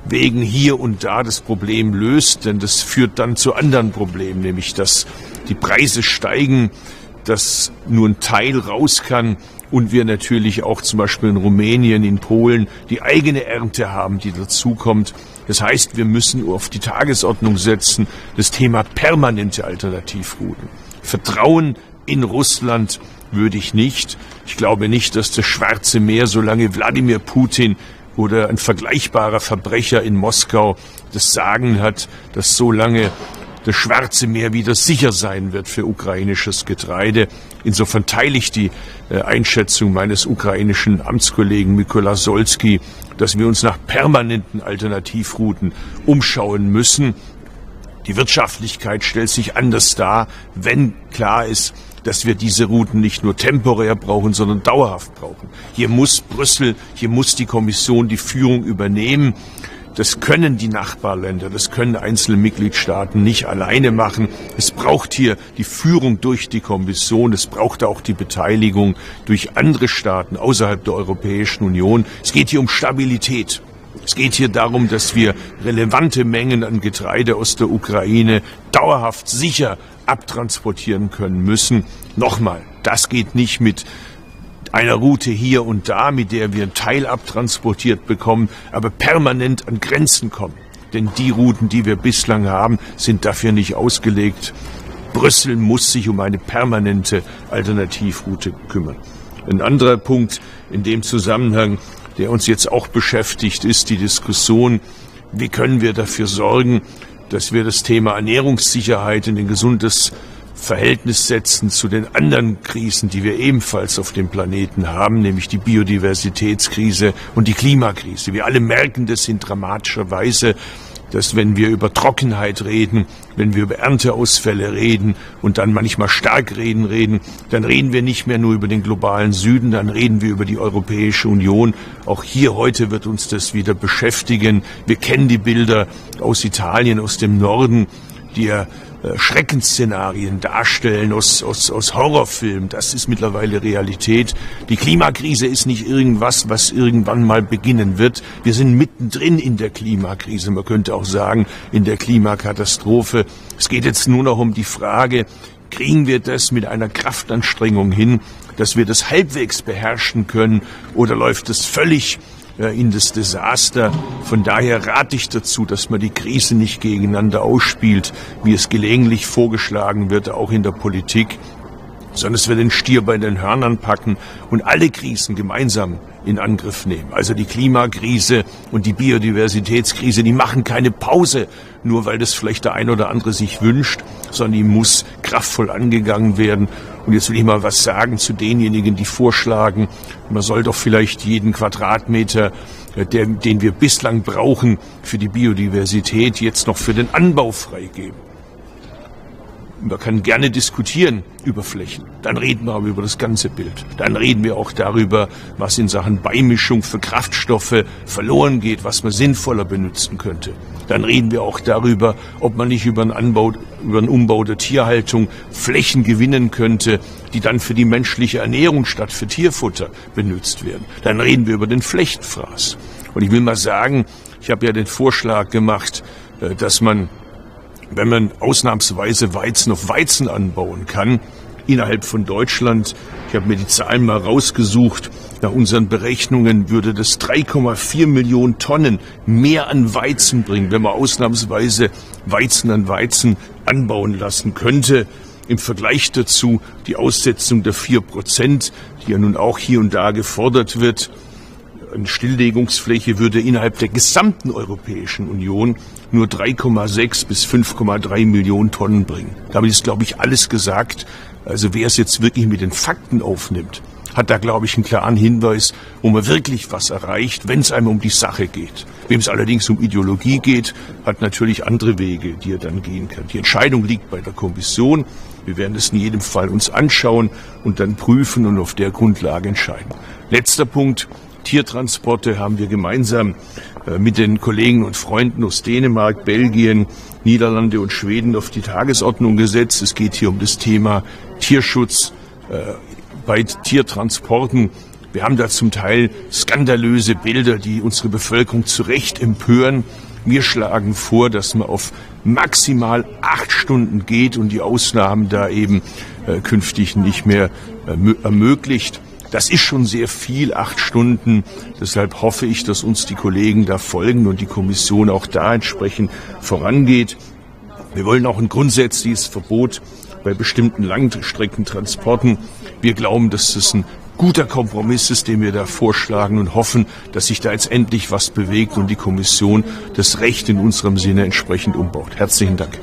Speaker 13: Wegen hier und da das Problem löst, denn das führt dann zu anderen Problemen, nämlich dass die Preise steigen, dass nur ein Teil raus kann und wir natürlich auch zum Beispiel in Rumänien, in Polen die eigene Ernte haben, die dazukommt. Das heißt, wir müssen auf die Tagesordnung setzen das Thema permanente Alternativrouten. Vertrauen in Russland würde ich nicht. Ich glaube nicht, dass das Schwarze Meer, solange Wladimir Putin oder ein vergleichbarer Verbrecher in Moskau das Sagen hat, dass solange das Schwarze Meer wieder sicher sein wird für ukrainisches Getreide. Insofern teile ich die Einschätzung meines ukrainischen Amtskollegen Mykola Solski, dass wir uns nach permanenten Alternativrouten umschauen müssen. Die Wirtschaftlichkeit stellt sich anders dar, wenn klar ist, dass wir diese Routen nicht nur temporär brauchen, sondern dauerhaft brauchen. Hier muss Brüssel, hier muss die Kommission die Führung übernehmen. Das können die Nachbarländer, das können einzelne Mitgliedstaaten nicht alleine machen. Es braucht hier die Führung durch die Kommission, es braucht auch die Beteiligung durch andere Staaten außerhalb der Europäischen Union. Es geht hier um Stabilität. Es geht hier darum, dass wir relevante Mengen an Getreide aus der Ukraine dauerhaft sicher abtransportieren können müssen. Nochmal, das geht nicht mit einer Route hier und da, mit der wir einen Teil abtransportiert bekommen, aber permanent an Grenzen kommen. Denn die Routen, die wir bislang haben, sind dafür nicht ausgelegt. Brüssel muss sich um eine permanente Alternativroute kümmern. Ein anderer Punkt in dem Zusammenhang, der uns jetzt auch beschäftigt, ist die Diskussion, wie können wir dafür sorgen, dass wir das Thema Ernährungssicherheit in ein gesundes Verhältnis setzen zu den anderen Krisen, die wir ebenfalls auf dem Planeten haben, nämlich die Biodiversitätskrise und die Klimakrise. Wir alle merken das in dramatischer Weise, dass wenn wir über Trockenheit reden, wenn wir über Ernteausfälle reden und dann manchmal Starkreden reden, dann reden wir nicht mehr nur über den globalen Süden, dann reden wir über die Europäische Union. Auch hier heute wird uns das wieder beschäftigen. Wir kennen die Bilder aus Italien, aus dem Norden, die ja Schreckensszenarien darstellen aus Horrorfilmen. Das ist mittlerweile Realität. Die Klimakrise ist nicht irgendwas, was irgendwann mal beginnen wird. Wir sind mittendrin in der Klimakrise. Man könnte auch sagen, in der Klimakatastrophe. Es geht jetzt nur noch um die Frage, Kriegen wir das mit einer Kraftanstrengung hin, dass wir das halbwegs beherrschen können, oder läuft es völlig in das Desaster? Von daher rate ich dazu, dass man die Krise nicht gegeneinander ausspielt, wie es gelegentlich vorgeschlagen wird, auch in der Politik, sondern dass wir den Stier bei den Hörnern packen und alle Krisen gemeinsam in Angriff nehmen. Also die Klimakrise und die Biodiversitätskrise, die machen keine Pause, nur weil das vielleicht der ein oder andere sich wünscht, sondern die muss kraftvoll angegangen werden. Und jetzt will ich mal was sagen zu denjenigen, die vorschlagen, man soll doch vielleicht jeden Quadratmeter, den wir bislang brauchen für die Biodiversität, jetzt noch für den Anbau freigeben. Man kann gerne diskutieren über Flächen. Dann reden wir aber über das ganze Bild. Dann reden wir auch darüber, was in Sachen Beimischung für Kraftstoffe verloren geht, was man sinnvoller benutzen könnte. Dann reden wir auch darüber, ob man nicht über einen Umbau der Tierhaltung Flächen gewinnen könnte, die dann für die menschliche Ernährung statt für Tierfutter benutzt werden. Dann reden wir über den Flechtfraß. Und ich will mal sagen, ich habe ja den Vorschlag gemacht, dass man, wenn man ausnahmsweise Weizen auf Weizen anbauen kann, innerhalb von Deutschland, ich habe mir die Zahlen mal rausgesucht, nach unseren Berechnungen würde das 3,4 Millionen Tonnen mehr an Weizen bringen, wenn man ausnahmsweise Weizen an Weizen anbauen lassen könnte. Im Vergleich dazu die Aussetzung der 4%, die ja nun auch hier und da gefordert wird. Eine Stilllegungsfläche würde innerhalb der gesamten Europäischen Union nur 3,6 bis 5,3 Millionen Tonnen bringen. Damit ist, glaube ich, alles gesagt. Also wer es jetzt wirklich mit den Fakten aufnimmt, hat da, glaube ich, einen klaren Hinweis, wo man wirklich was erreicht, wenn es einem um die Sache geht. Wem es allerdings um Ideologie geht, hat natürlich andere Wege, die er dann gehen kann. Die Entscheidung liegt bei der Kommission. Wir werden es in jedem Fall uns anschauen und dann prüfen und auf der Grundlage entscheiden. Letzter Punkt. Tiertransporte haben wir gemeinsam mit den Kollegen und Freunden aus Dänemark, Belgien, Niederlande und Schweden auf die Tagesordnung gesetzt. Es geht hier um das Thema Tierschutz bei Tiertransporten. Wir haben da zum Teil skandalöse Bilder, die unsere Bevölkerung zu Recht empören. Wir schlagen vor, dass man auf maximal 8 Stunden geht und die Ausnahmen da eben künftig nicht mehr ermöglicht. Das ist schon sehr viel, 8 Stunden. Deshalb hoffe ich, dass uns die Kollegen da folgen und die Kommission auch da entsprechend vorangeht. Wir wollen auch ein grundsätzliches Verbot bei bestimmten Langstreckentransporten. Wir glauben, dass das ein guter Kompromiss ist, den wir da vorschlagen, und hoffen, dass sich da jetzt endlich was bewegt und die Kommission das Recht in unserem Sinne entsprechend umbaut. Herzlichen Dank.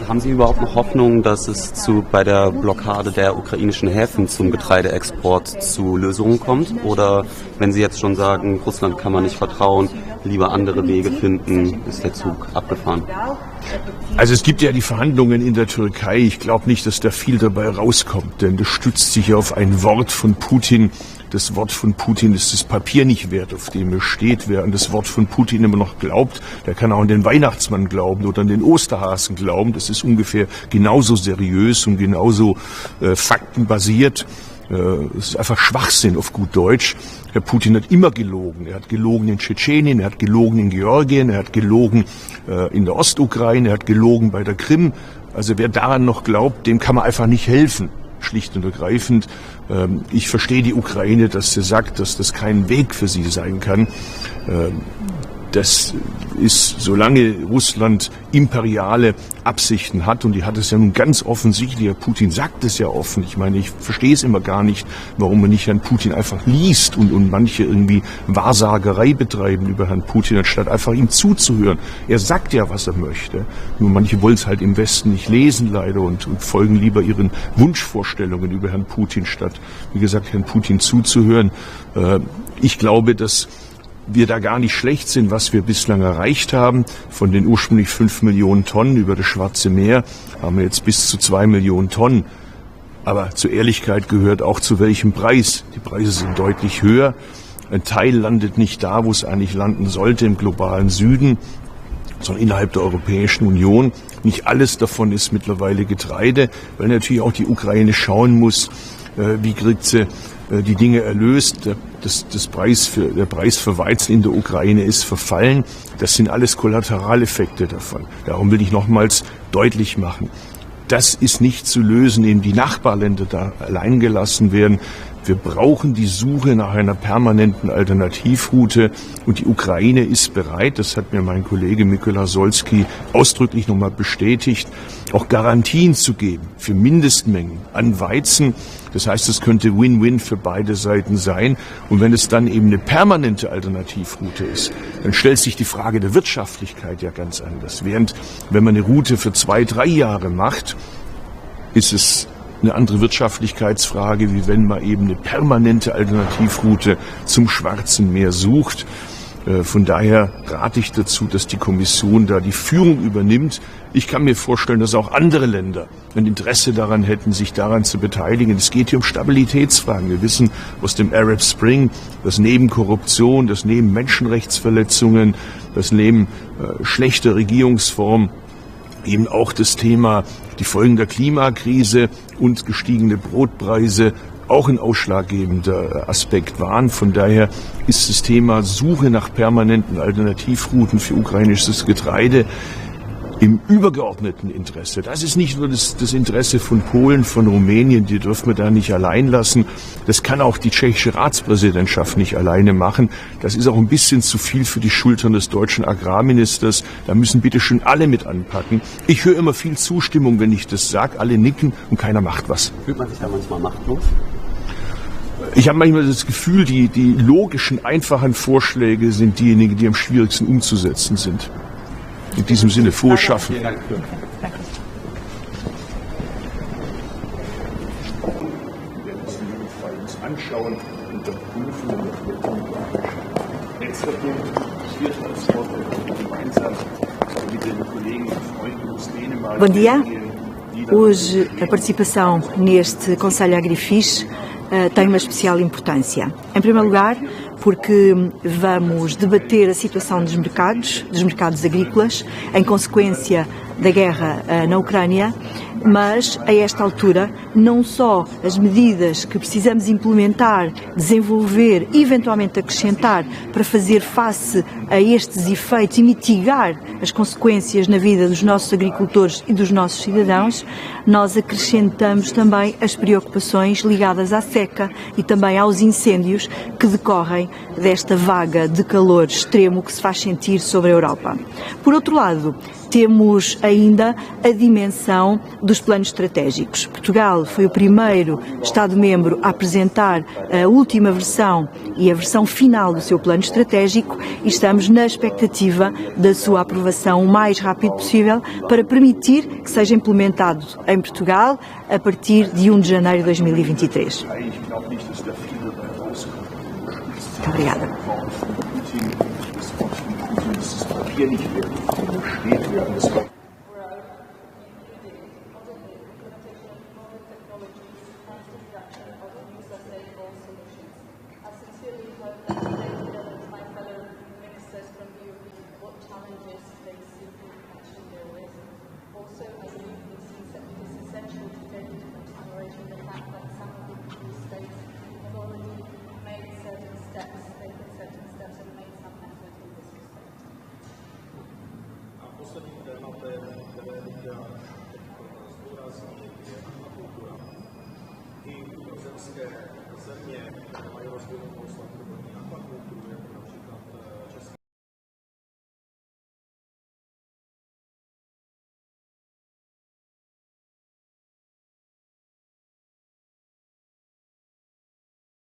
Speaker 14: Haben Sie überhaupt noch Hoffnung, dass es bei der Blockade der ukrainischen Häfen zum Getreideexport zu Lösungen kommt? Oder wenn Sie jetzt schon sagen, Russland kann man nicht vertrauen, lieber andere Wege finden, ist der Zug abgefahren?
Speaker 13: Also es gibt ja die Verhandlungen in der Türkei. Ich glaube nicht, dass da viel dabei rauskommt, denn das stützt sich ja auf ein Wort von Putin. Das Wort von Putin ist das Papier nicht wert, auf dem es steht. Wer an das Wort von Putin immer noch glaubt, der kann auch an den Weihnachtsmann glauben oder an den Osterhasen glauben. Das ist ungefähr genauso seriös und genauso faktenbasiert. Es ist einfach Schwachsinn auf gut Deutsch. Herr Putin hat immer gelogen. Er hat gelogen in Tschetschenien, er hat gelogen in Georgien, er hat gelogen in der Ostukraine, er hat gelogen bei der Krim. Also wer daran noch glaubt, dem kann man einfach nicht helfen. Schlicht und ergreifend. Ich verstehe die Ukraine, dass sie sagt, dass das kein Weg für sie sein kann. Das ist, solange Russland imperiale Absichten hat, und die hat es ja nun ganz offensichtlich, Herr Putin sagt es ja offen, ich meine, ich verstehe es immer gar nicht, warum man nicht Herrn Putin einfach liest und manche irgendwie Wahrsagerei betreiben über Herrn Putin, anstatt einfach ihm zuzuhören. Er sagt ja, was er möchte. Nur manche wollen es halt im Westen nicht lesen, leider, und folgen lieber ihren Wunschvorstellungen über Herrn Putin, statt, wie gesagt, Herrn Putin zuzuhören. Ich glaube, dass wir da gar nicht schlecht sind, was wir bislang erreicht haben. Von den ursprünglich 5 Millionen Tonnen über das Schwarze Meer haben wir jetzt bis zu 2 Millionen Tonnen. Aber zur Ehrlichkeit gehört auch, zu welchem Preis. Die Preise sind deutlich höher. Ein Teil landet nicht da, wo es eigentlich landen sollte, im globalen Süden, sondern innerhalb der Europäischen Union. Nicht alles davon ist mittlerweile Getreide, weil natürlich auch die Ukraine schauen muss, wie kriegt sie die Dinge erlöst. Der Preis für Weizen in der Ukraine ist verfallen. Das sind alles Kollateraleffekte davon. Darum will ich nochmals deutlich machen. Das ist nicht zu lösen, indem die Nachbarländer da allein gelassen werden. Wir brauchen die Suche nach einer permanenten Alternativroute und die Ukraine ist bereit, das hat mir mein Kollege Mykola Solski ausdrücklich nochmal bestätigt, auch Garantien zu geben für Mindestmengen an Weizen. Das heißt, es könnte Win-Win für beide Seiten sein. Und wenn es dann eben eine permanente Alternativroute ist, dann stellt sich die Frage der Wirtschaftlichkeit ja ganz anders. Während, wenn man eine Route für 2-3 Jahre macht, ist es eine andere Wirtschaftlichkeitsfrage, wie wenn man eben eine permanente Alternativroute zum Schwarzen Meer sucht. Von daher rate ich dazu, dass die Kommission da die Führung übernimmt. Ich kann mir vorstellen, dass auch andere Länder ein Interesse daran hätten, sich daran zu beteiligen. Es geht hier um Stabilitätsfragen. Wir wissen aus dem Arab Spring, dass neben Korruption, dass neben Menschenrechtsverletzungen, dass neben schlechter Regierungsform eben auch das Thema die Folgen der Klimakrise und gestiegene Brotpreise auch ein ausschlaggebender Aspekt waren. Von daher ist das Thema Suche nach permanenten Alternativrouten für ukrainisches Getreide im übergeordneten Interesse. Das ist nicht nur das Interesse von Polen, von Rumänien, die dürfen wir da nicht allein lassen. Das kann auch die tschechische Ratspräsidentschaft nicht alleine machen. Das ist auch ein bisschen zu viel für die Schultern des deutschen Agrarministers. Da müssen bitte schon alle mit anpacken. Ich höre immer viel Zustimmung, wenn ich das sage. Alle nicken und keiner macht was.
Speaker 14: Fühlt man sich da manchmal machtlos?
Speaker 13: Ich habe manchmal das Gefühl, die logischen, einfachen Vorschläge sind diejenigen, die am schwierigsten umzusetzen sind. In diesem Sinne, frohes Schaffen.
Speaker 14: Danke.
Speaker 13: Anschauen und dann prüfen und letzter Punkt, ich werde das Wort gemeinsam mit den Kollegen und Freunden aus Dänemark.
Speaker 8: Bom dia. Hoje a participação neste Conselho Agrifish tem uma especial importância. Em primeiro lugar, porque vamos debater a situação dos mercados agrícolas, em consequência da guerra na Ucrânia, mas a esta altura não só as medidas que precisamos implementar, desenvolver e eventualmente acrescentar para fazer face a estes efeitos e mitigar as consequências na vida dos nossos agricultores e dos nossos cidadãos, nós acrescentamos também as preocupações ligadas à seca e também aos incêndios que decorrem desta vaga de calor extremo que se faz sentir sobre a Europa. Por outro lado, temos ainda a dimensão dos planos estratégicos. Portugal foi o primeiro Estado-membro a apresentar a última versão e a versão final do seu plano estratégico e estamos na expectativa da sua aprovação o mais rápido possível para permitir que seja implementado em Portugal a partir de 1 de janeiro de 2023. Muito obrigada.
Speaker 15: Země, které mají rozvinutou sladkovodní akvakulturu,